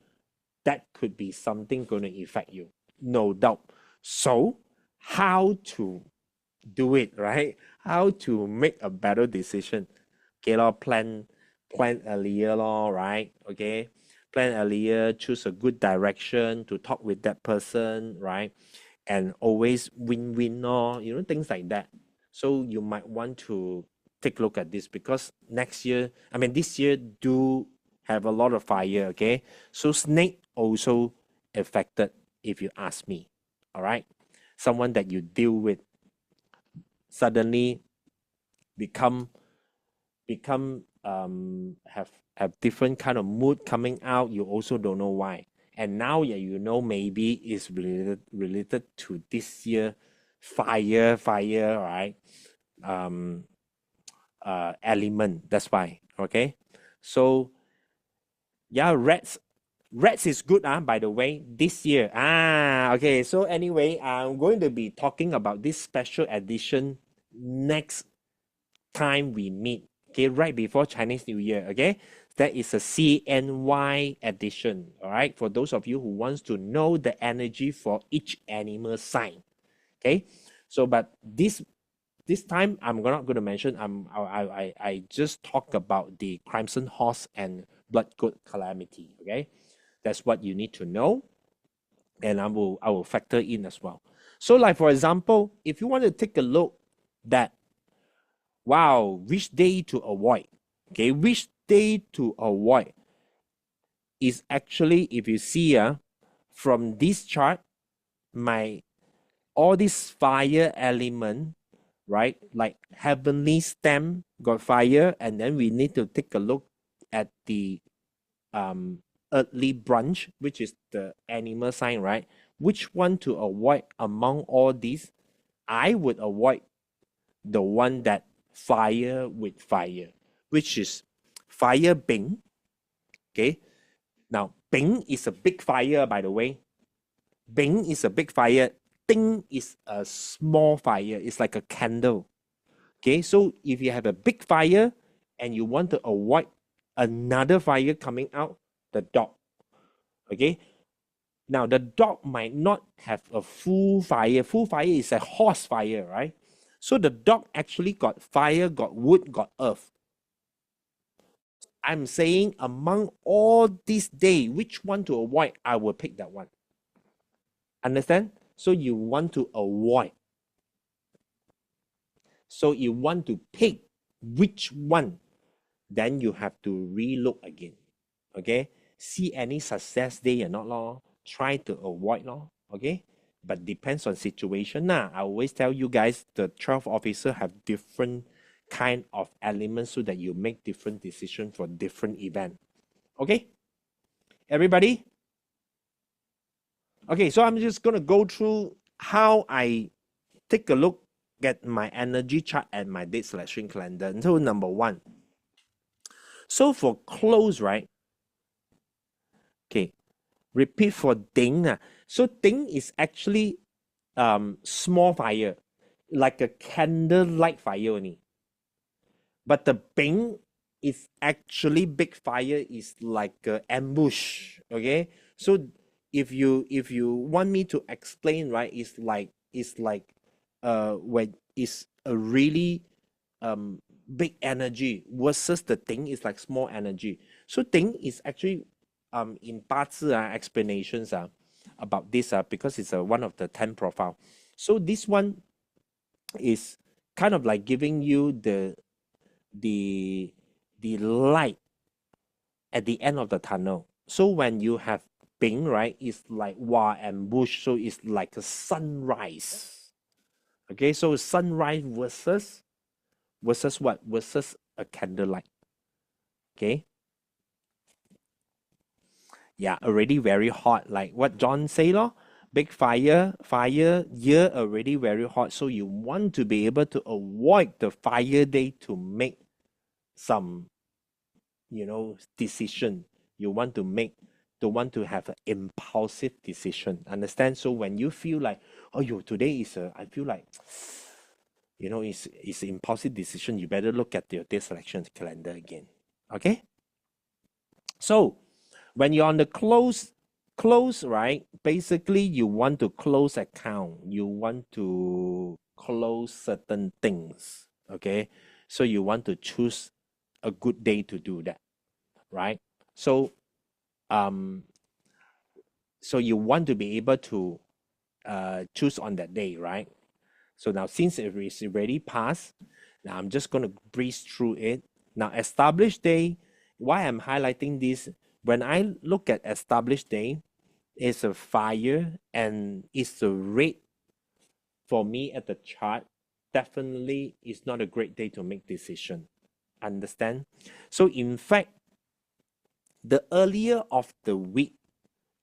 that could be something going to affect you, no doubt. So how to do it, right? How to make a better decision? Okay, lor, plan earlier, lor, right? Okay, plan earlier, choose a good direction to talk with that person, right? And always win-win, or things like that. So you might want to take a look at this, because next year, I mean this year, do have a lot of fire. Okay, so snake also affected, if you ask me. All right, someone that you deal with suddenly become have different kind of mood coming out. You also don't know why. And now, yeah, maybe it's related to this year fire, right? um Element, that's why. Okay, so yeah, rats is good, by the way, this year. Okay, so anyway, I'm going to be talking about this special edition next time we meet. Okay, right before Chinese New Year. Okay, that is a CNY edition. All right, for those of you who wants to know the energy for each animal sign. Okay, so but this time I'm not going to mention. I just talk about the Crimson Horse and Blood Goat Calamity. Okay, that's what you need to know, and I will factor in as well. So, like for example, if you want to take a look that, wow, which day to avoid? Okay, which day to avoid is actually, if you see, from this chart, my all this fire element, right? Like heavenly stem got fire, and then we need to take a look at the earthly branch, which is the animal sign, right? Which one to avoid among all these? I would avoid the one that fire with fire, which is fire Bing. Okay. Now, Bing is a big fire, by the way. Bing is a big fire. Ding is a small fire. It's like a candle. Okay. So if you have a big fire and you want to avoid another fire coming out, the dog. Okay. Now, the dog might not have a full fire. Full fire is a horse fire, right? So the dog actually got fire, got wood, got earth. I'm saying among all these days, which one to avoid, I will pick that one. Understand? So you want to avoid. So you want to pick which one, then you have to relook again. Okay? See any success day or not, law. Try to avoid, law. Okay? But depends on situation. Nah. I always tell you guys, the 12 officer have different kind of elements so that you make different decision for different event. Okay? Everybody? Okay, so I'm just gonna go through how I take a look at my energy chart and my date selection calendar. So number one. So for close, right? Okay, repeat for ding. So ding is actually small fire, like a candlelight fire only. But the bing is actually big fire, is like a ambush. Okay, so if you want me to explain, right, it's like when it's a really big energy versus the thing is like small energy. So thing is actually in 八字 explanations about this because it's one of the 10 profile. So this one is kind of like giving you the light at the end of the tunnel. So when you have Bing, right, it's like Wa and Bush, so it's like a sunrise. Okay, so sunrise versus what? Versus a candlelight. Okay. Yeah, already very hot. Like what John say, lor. big fire year already very hot, so you want to be able to avoid the fire day to make some, decision. You want to make, don't want to have an impulsive decision. Understand? So when you feel like, oh, today is I feel like, it's an impulsive decision, you better look at your day selection calendar again. Okay? So when you're on the close, right? Basically, you want to close account. You want to close certain things. Okay? So you want to choose a good day to do that, right? So um so you want to be able to choose on that day, right? So now since it is already passed, now I'm just going to breeze through it. Now established day, why I'm highlighting this, when I look at established day, it's a fire and it's a red for me at the chart. Definitely is not a great day to make decision. Understand? So in fact, the earlier of the week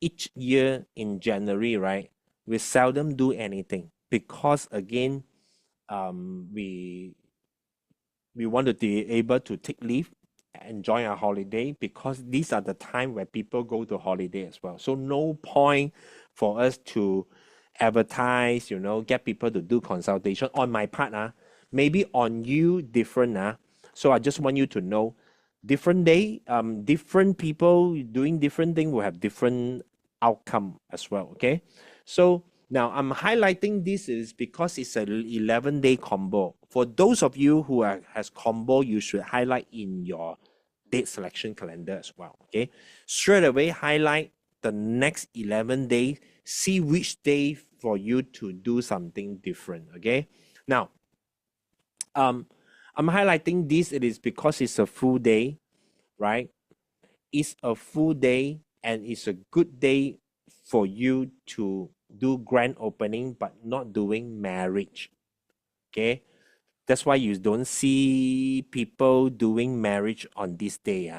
each year in January, right, we seldom do anything because again, we want to be able to take leave, enjoy our holiday, because these are the time where people go to holiday as well. So no point for us to advertise, get people to do consultation on my part. Maybe on you different. So I just want you to know, different day, different people doing different thing will have different outcome as well. Okay. So now I'm highlighting this is because it's an 11-day combo. For those of you who has combo, you should highlight in your date selection calendar as well. Okay. Straight away highlight the next 11 days. See which day for you to do something different. Okay. Now, I'm highlighting this. It is because it's a full day, right? It's a full day and it's a good day for you to do grand opening but not doing marriage. Okay, that's why you don't see people doing marriage on this day.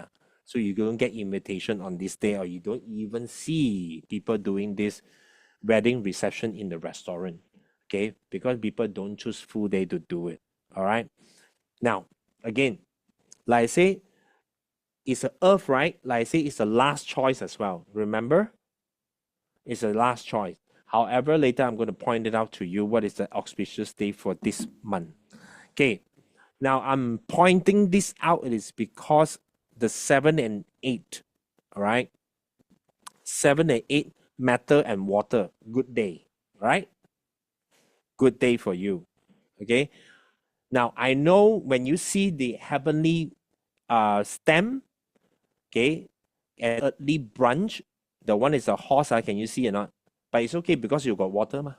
So you don't get invitation on this day, or you don't even see people doing this wedding reception in the restaurant. Okay, because people don't choose full day to do it. All right, now again, like I say, it's a earth, right? Like I say, it's the last choice as well. Remember, it's a last choice. However, later I'm going to point it out to you what is the auspicious day for this month. Okay, now I'm pointing this out. It is because the 7 and 8, all right? 7 and 8, matter and water, good day, right? Good day for you. Okay. Now I know when you see the heavenly stem, okay, and earthly branch, the one is a horse, can you see or not? But it's okay because you got water, ma.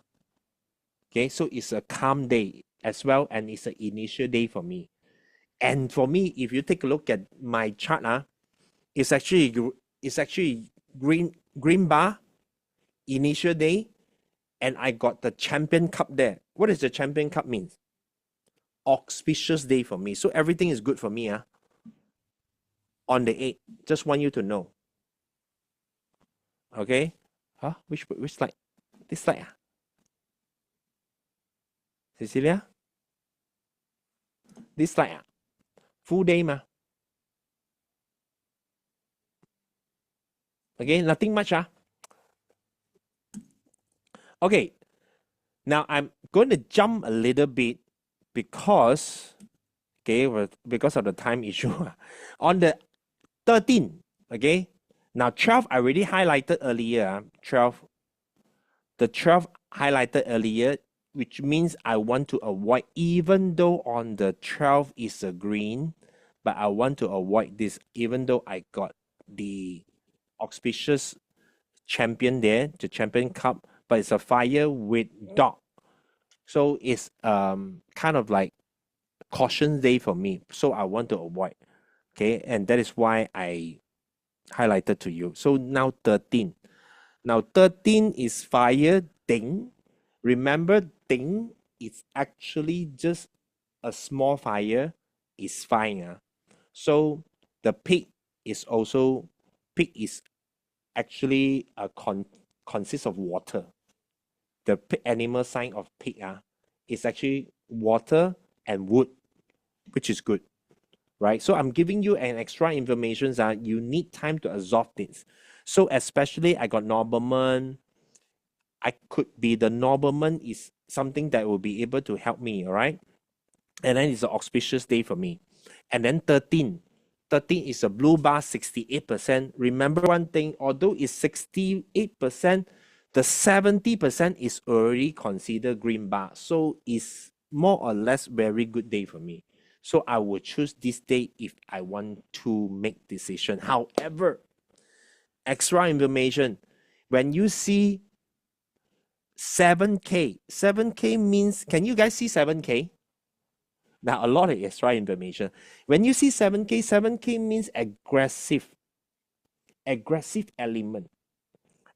Okay, so it's a calm day as well, and it's an initial day for me. And for me, if you take a look at my chart, it's actually green bar, initial day, and I got the champion cup there. What does the champion cup means? Auspicious day for me. So everything is good for me, on the 8th. Just want you to know. Okay? Huh? Which slide? This slide, Cecilia? This slide, full day, ma. Okay, nothing much, Okay, now I'm going to jump a little bit because, okay, because of the time issue. On the 13th, okay, now 12 I already highlighted earlier. 12, the 12 highlighted earlier, which means I want to avoid, even though on the 12 is a green, but I want to avoid this, even though I got the auspicious champion there, the champion cup, but it's a fire with dog. So it's kind of like caution day for me. So I want to avoid. Okay, and that is why I highlighted to you. So now 13. Now 13 is fire ding. Remember, ding is actually just a small fire. Is fine. So the pig is also, pig is actually consists of water. the animal sign of pig is actually water and wood, which is good, right? So I'm giving you an extra information that you need time to absorb this. So especially I got nobleman. I could be the nobleman is something that will be able to help me, all right? And then it's an auspicious day for me. And then 13. 13 is a blue bar, 68%. Remember one thing, although it's 68%, the 70% is already considered green bar. So it's more or less very good day for me. So I will choose this day if I want to make decision. However, extra information, when you see 7K, 7K means, can you guys see 7K? Now, a lot of extra information. When you see 7K, 7K means aggressive element.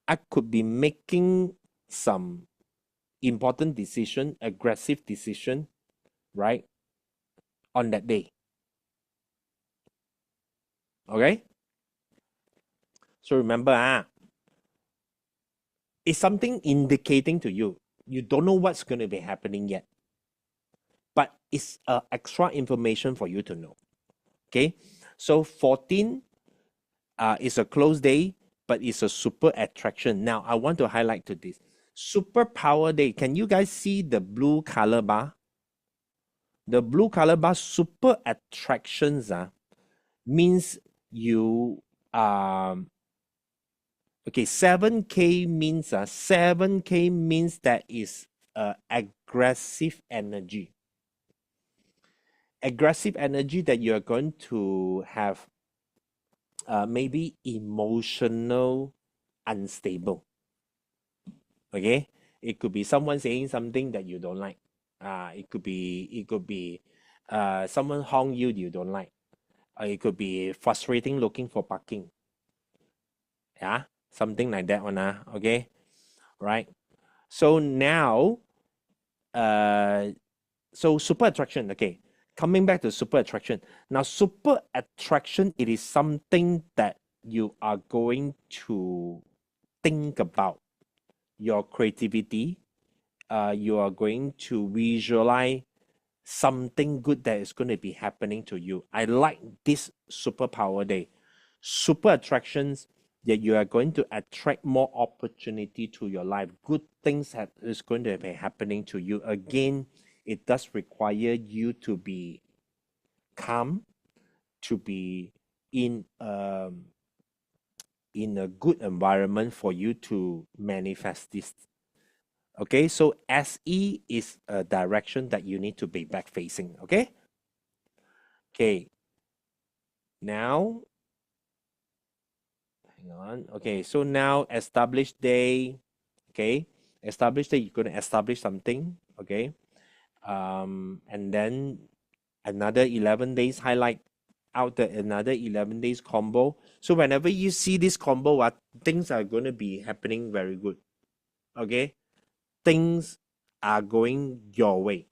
I could be making some important decision, aggressive decision, right, on that day. Okay? So remember, it's something indicating to you. You don't know what's going to be happening yet. But it's extra information for you to know. Okay? So 14 is a close day, but it's a super attraction. Now, I want to highlight to this. Super power day. Can you guys see the blue color bar? The blue color bar, super attractions means you okay, 7K means 7K means that is aggressive energy. Aggressive energy that you're going to have maybe emotional unstable. Okay, it could be someone saying something that you don't like. It could be someone honk you don't like. It could be frustrating looking for parking. Yeah, something like that one. Okay, right. So now, so super attraction. Okay, coming back to super attraction. Now, super attraction, it is something that you are going to think about your creativity. You are going to visualize something good that is going to be happening to you. I like this superpower day. Super attractions that you are going to attract more opportunity to your life. Good things that is going to be happening to you. Again, it does require you to be calm, to be in a good environment for you to manifest this. Okay, so SE is a direction that you need to be back facing. Okay, now hang on. Okay, so now establish day. Okay, establish day, you're going to establish something. Okay, and then another 11 days highlight out the another 11 days combo. So whenever you see this combo, things are going to be happening very good. Okay, things are going your way.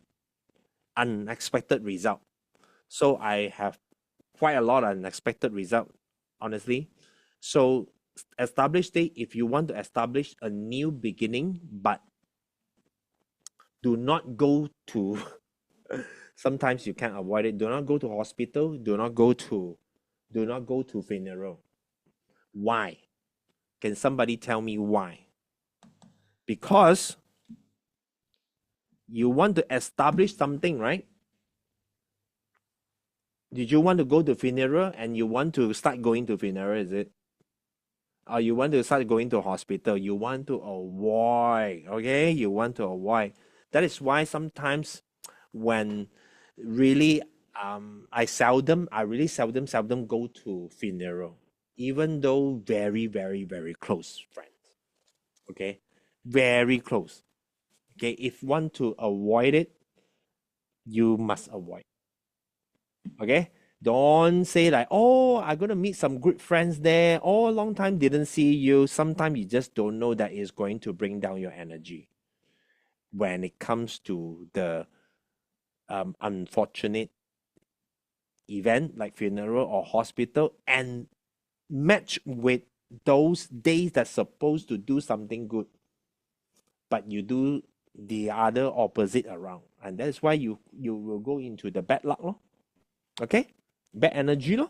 Unexpected result. So I have quite a lot of unexpected result, honestly. So establish day, if you want to establish a new beginning, but do not go to sometimes you can't avoid it. Do not go to hospital, do not go to funeral. Why? Can somebody tell me why? Because you want to establish something, right? Did you want to go to funeral and you want to start going to funeral, is it? Or you want to start going to hospital? You want to avoid, okay? You want to avoid. That is why sometimes when really I really seldom go to funeral, even though very, very, very close friends. Okay? Very close. Okay, if want to avoid it, you must avoid. Okay, don't say like, oh, I'm gonna meet some good friends there. Oh, long time didn't see you. Sometimes you just don't know that it's going to bring down your energy when it comes to the unfortunate event like funeral or hospital, and match with those days that's supposed to do something good. but you do the other opposite around, and that's why you will go into the bad luck, lor. Okay, bad energy, lor.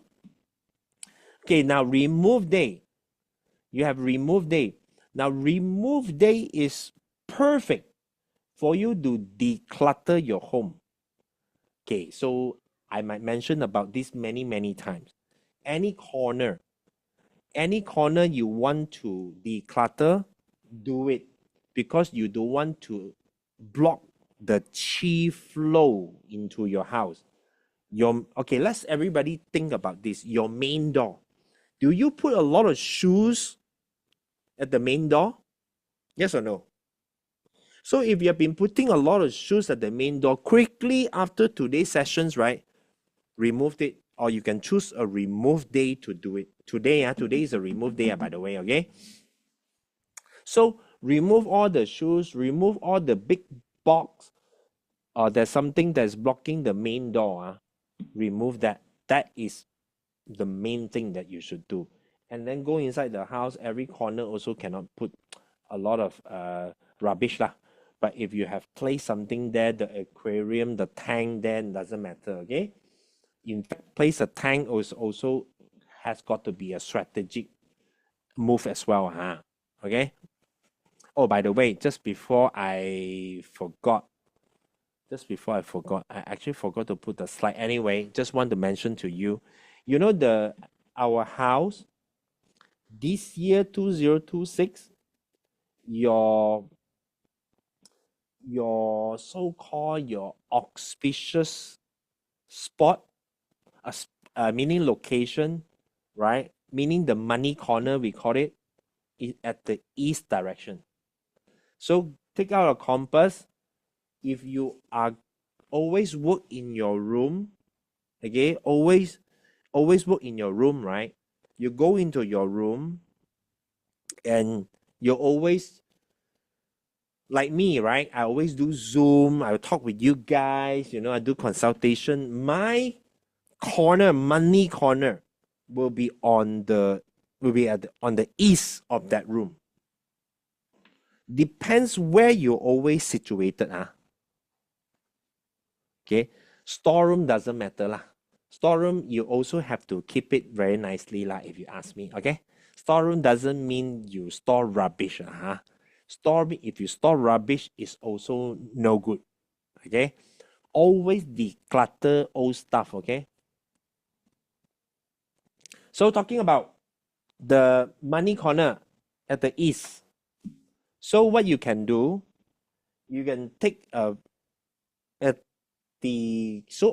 Okay, now remove day. You have remove day. Now remove day is perfect for you to declutter your home. Okay, so I might mention about this many times. Any corner, any corner you want to declutter, do it, because you don't want to block the chi flow into your house. Okay, let's everybody think about this. Your main door. Do you put a lot of shoes at the main door? Yes or no? So if you have been putting a lot of shoes at the main door, quickly after today's sessions, right? Remove it, or you can choose a remove day to do it. Today is a remove day, by the way, okay? So remove all the shoes, remove all the big box, or there's something that's blocking the main door. Remove that. That is the main thing that you should do. And then go inside the house. Every corner also cannot put a lot of rubbish lah. But if you have placed something there, the aquarium, the tank, then doesn't matter. Okay. In fact, place a tank also has got to be a strategic move as well, huh? Okay. Oh, by the way, I actually forgot to put the slide. Anyway, just want to mention to you, our house this year 2026, your so-called your auspicious spot, meaning location, right? Meaning the money corner, we call it, is at the east direction. So take out a compass. If you are always work in your room, okay, always work in your room, right? You go into your room and you're always like me, right? I always do Zoom. I talk with you guys. I do consultation. My corner, money corner, will be on the on the east of that room. Depends where you're always situated. Okay, storeroom doesn't matter lah. Storeroom, you also have to keep it very nicely lah, if you ask me. Okay, storeroom doesn't mean you store rubbish. If you store rubbish, is also no good. Okay, always declutter old stuff. Okay, so talking about the money corner at the east. So what you can do, you can take at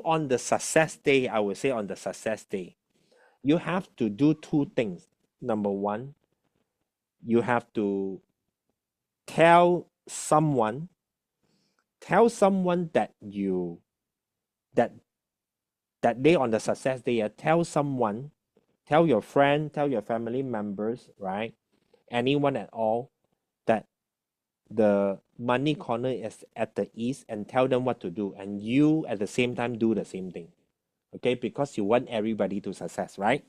on the success day, I would say on the success day, you have to do two things. Number one, you have to tell someone that that day on the success day, tell your friend, tell your family members, right? Anyone at all, that the money corner is at the east, and tell them what to do, and you at the same time do the same thing. Okay, because you want everybody to success, right?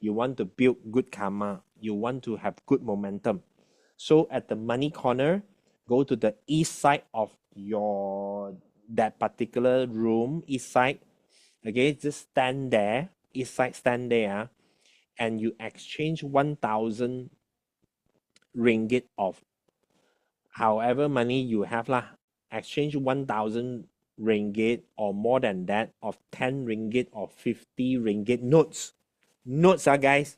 You want to build good karma, you want to have good momentum. So at the money corner, go to the east side of that particular room, east side. Okay, just stand there, east side, stand there, and you exchange 1,000 ringgit of however money you have lah. Exchange 1,000 ringgit or more than that of 10 ringgit or 50 ringgit notes. Notes, guys.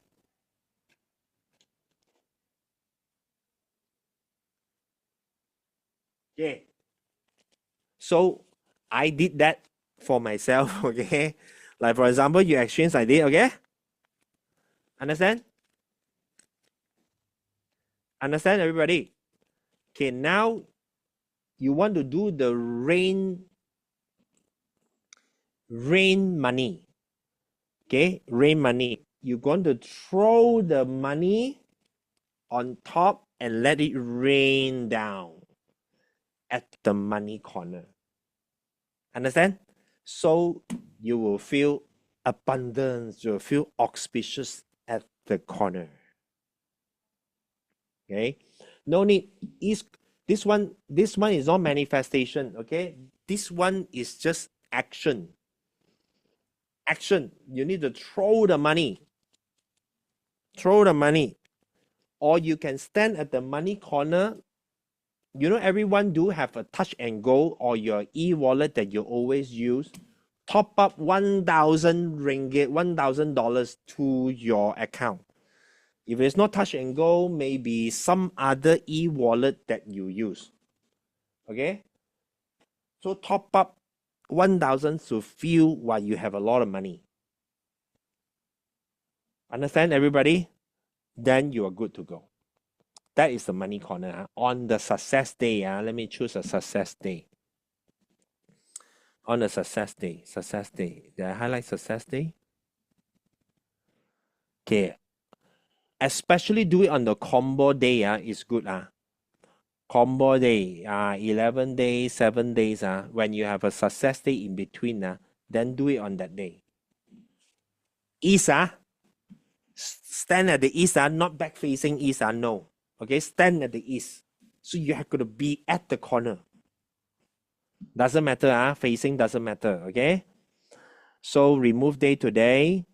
Okay. So I did that for myself, okay? Like for example, you exchange I did, okay? Understand? Understand, everybody? Okay, now you want to do the rain money. Okay, rain money. You're going to throw the money on top and let it rain down at the money corner. Understand? So you will feel abundance, you'll feel auspicious at the corner. Okay, no need. This one is not manifestation, okay? This one is just action. Action. You need to throw the money. Throw the money. Or you can stand at the money corner. You know, everyone do have a touch and go or your e-wallet that you always use. Top up 1,000 ringgit, $1,000 to your account. If it's not touch and go, maybe some other e-wallet that you use. Okay? So top up 1,000 to feel while you have a lot of money. Understand, everybody? Then you are good to go. That is the money corner. On the success day, let me choose a success day. On the success day. Did I highlight success day? Okay. Especially do it on the combo day. Is good. Combo day. 11 days, 7 days. When you have a success day in between, then do it on that day. East. Stand at the east. Not back facing east. No. Okay. Stand at the east. So you have to be at the corner. Doesn't matter. Facing doesn't matter. Okay. So remove day today.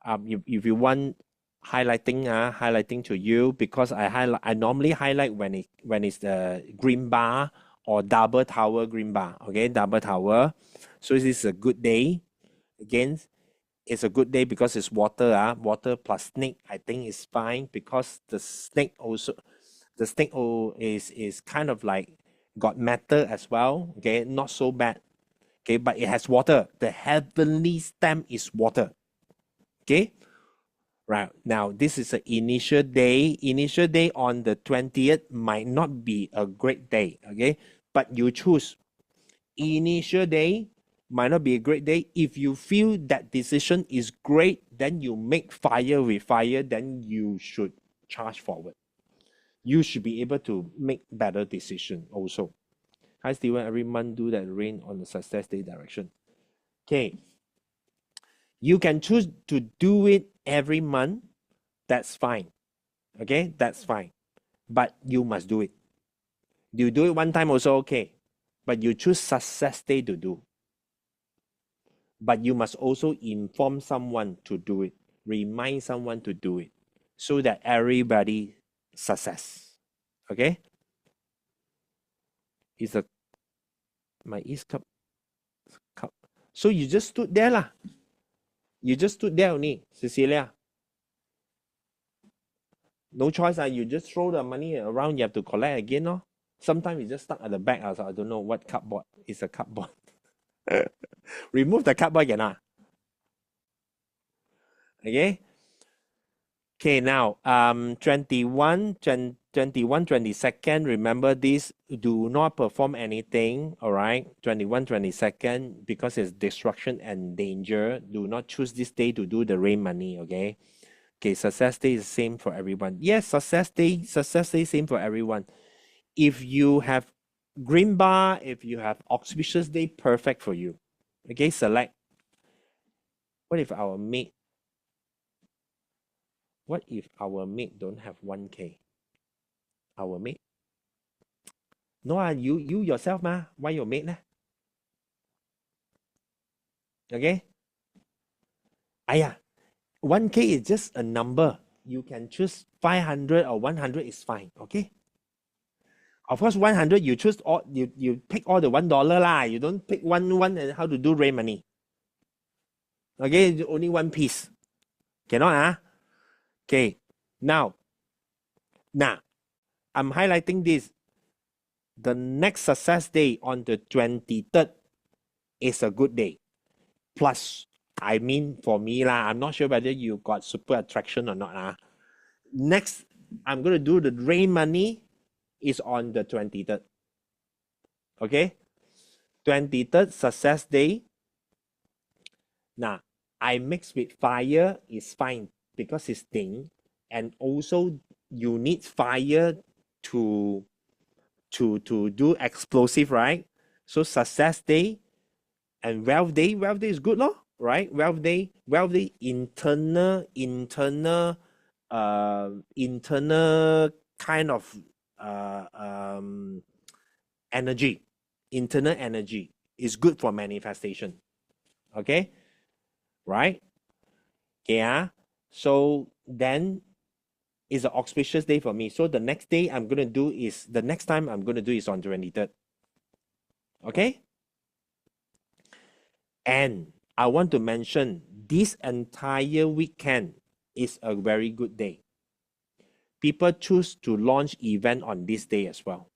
If you want highlighting to you, because I normally highlight when it's the green bar or double tower green bar. Okay, double tower. So this is a good day. Again, it's a good day because it's water. Water plus snake, I think is fine, because the snake is kind of like got matter as well. Okay, not so bad. Okay, but it has water. The heavenly stamp is water. Okay, right now this is an initial day. Initial day on the 20th might not be a great day. Okay, but you choose. Initial day might not be a great day. If you feel that decision is great, then you make fire with fire, then you should charge forward. You should be able to make better decision also. Hi Steven, every month do that rain on the success day direction. Okay. You can choose to do it every month. That's fine. Okay, that's fine. But you must do it. You do it one time also okay. But you choose success day to do. But you must also inform someone to do it. Remind someone to do it. So that everybody success. Okay? It's my East cup. So you just stood there lah. You just stood there only, Cecilia. No choice. You just throw the money around. You have to collect again. No? Sometimes it's just stuck at the back. So I don't know what cupboard is a cupboard. Remove the cupboard again. Okay. Okay, now 21, 22nd. Remember this. Do not perform anything. All right. 21, 22nd, because it's destruction and danger. Do not choose this day to do the rain money. Okay. Okay, success day is the same for everyone. Yes, success day, same for everyone. If you have green bar, if you have auspicious day, perfect for you. Okay, select. What if our mate don't have 1K? Our mate? No, you yourself why your mate Okay? 1K is just a number. You can choose 500 or 100 is fine. Okay? Of course, 100 you choose all, you pick all the $1 lah. You don't pick one and how to do rain money. Okay, only one piece. Cannot Okay. Now I'm highlighting this. The next success day on the 23rd is a good day. Plus, I mean for me I'm not sure whether you got super attraction or not Next, I'm gonna do the rain money is on the 23rd. Okay, 23rd success day. Now, I mix with fire is fine because it's thing, and also you need fire to do explosive, right? So success day and wealth day is good, right? Wealth day internal kind of energy, internal energy. Is good for manifestation. Okay, right? Yeah. So then it's an auspicious day for me. So the next day I'm gonna do is the next time I'm gonna do is on 23rd. Okay? And I want to mention this entire weekend is a very good day. People choose to launch event on this day as well.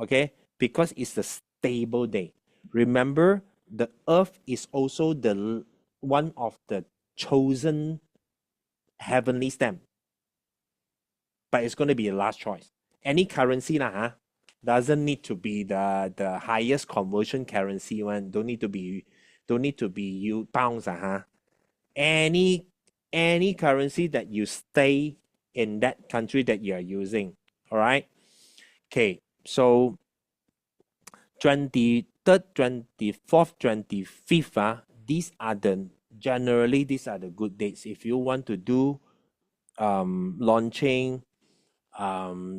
Okay? Because it's a stable day. Remember, the earth is also the one of the chosen heavenly stamp, but it's going to be the last choice. Any currency lah, huh? Doesn't need to be the highest conversion currency one. Don't need to be you pounds, huh? Any any currency that you stay in that country that you are using. All right. Okay. So 23rd, 24th, 25th, these are the good dates. If you want to do launching,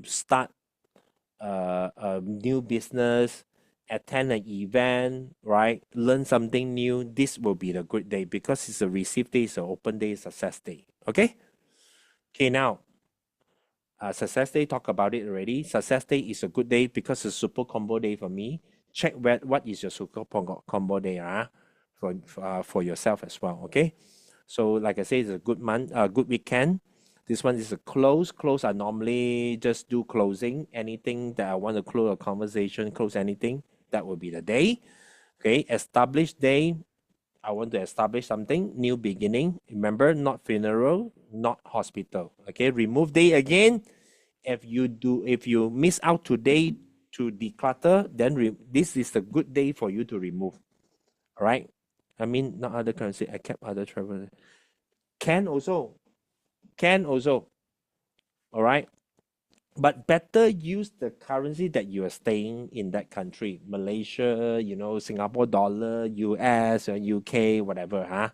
start a new business, attend an event, right? Learn something new. This will be the good day because it's a receive day, it's an open day, success day. Okay? Okay, now, success day, talk about it already. Success day is a good day because it's a super combo day for me. Check what is your super combo day for yourself as well. Okay? So, like I say, it's a good month, good weekend. This one is a close. Close, I normally just do closing. Anything that I want to close a conversation, close anything, that will be the day. Okay, established day. I want to establish something, new beginning. Remember, not funeral, not hospital. Okay, remove day again. If you miss out today to declutter, then this is a good day for you to remove. All right. I mean, not other currency. I kept other travel. Can also. Can also. All right. But better use the currency that you are staying in that country. Malaysia, Singapore dollar, US or UK, whatever, huh?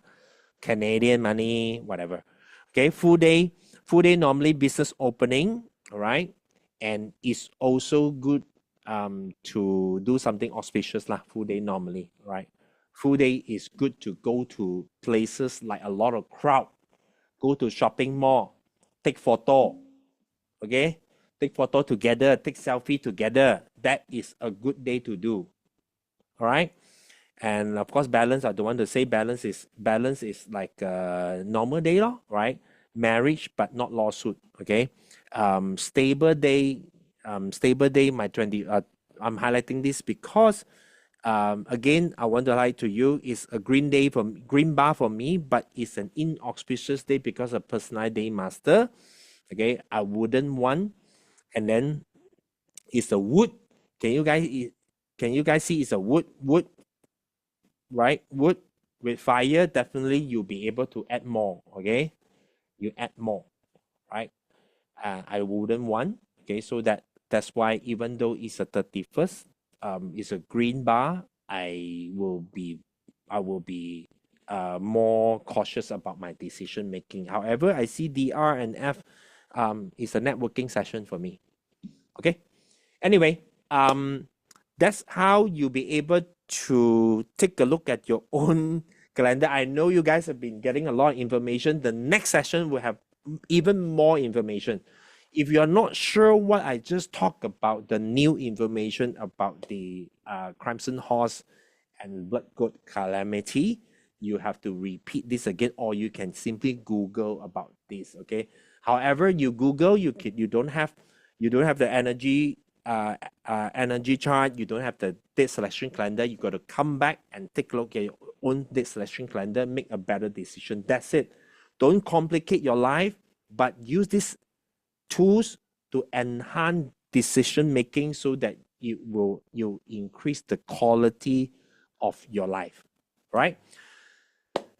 Canadian money, whatever. Okay, full day. Full day normally business opening, all right? And it's also good to do something auspicious lah. Full day normally, right? Full day is good to go to places like a lot of crowd, go to shopping mall, take photo, okay? Take photo together, take selfie together. That is a good day to do. All right. And of course, balance. I don't want to say balance is like a normal day, right? Marriage, but not lawsuit. Okay. Stable day. Stable day. My 20. I'm highlighting this because, again, I want to highlight to you is a green bar for me, but it's an inauspicious day because of personal day master. Okay, I wouldn't want. And then it's a wood. Can you guys see it's a wood, right? Wood with fire, definitely you'll be able to add more. Okay, you add more, right? I wouldn't want. Okay, so that's why even though it's a 31st, it's a green bar. I will be more cautious about my decision making. However, I see DR and F is a networking session for me. Okay. Anyway, that's how you'll be able to take a look at your own calendar. I know you guys have been getting a lot of information. The next session will have even more information. If you're not sure what I just talked about, the new information about the Crimson Horse and Blood Goat Calamity, you have to repeat this again, or you can simply Google about this. Okay. However, you Google, you don't have the energy chart. You don't have the date selection calendar. You got to come back and take a look at your own date selection calendar. Make a better decision. That's it. Don't complicate your life, but use these tools to enhance decision making so that you increase the quality of your life, right?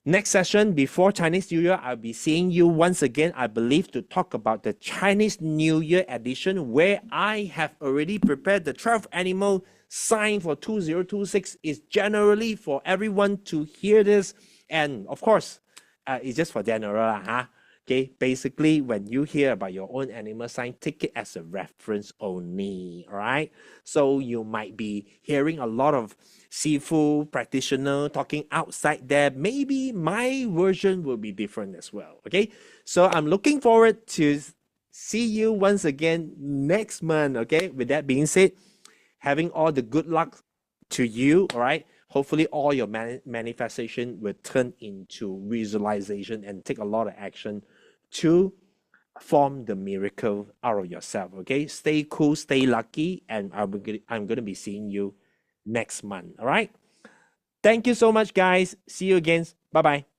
Next session before Chinese New Year, I'll be seeing you once again, I believe, to talk about the Chinese New Year edition, where I have already prepared the 12th animal sign for 2026. Is generally for everyone to hear this. And of course, it's just for general, huh? Okay, basically, when you hear about your own animal sign, take it as a reference only. All right. So you might be hearing a lot of seafood practitioner talking outside there. Maybe my version will be different as well. Okay. So I'm looking forward to see you once again next month. Okay. With that being said, having all the good luck to you. All right. Hopefully, all your manifestation will turn into visualization and take a lot of action to form the miracle out of yourself. Okay. Stay cool, stay lucky, and I'm going to be seeing you next month. All right. Thank you so much, guys. See you again. Bye bye.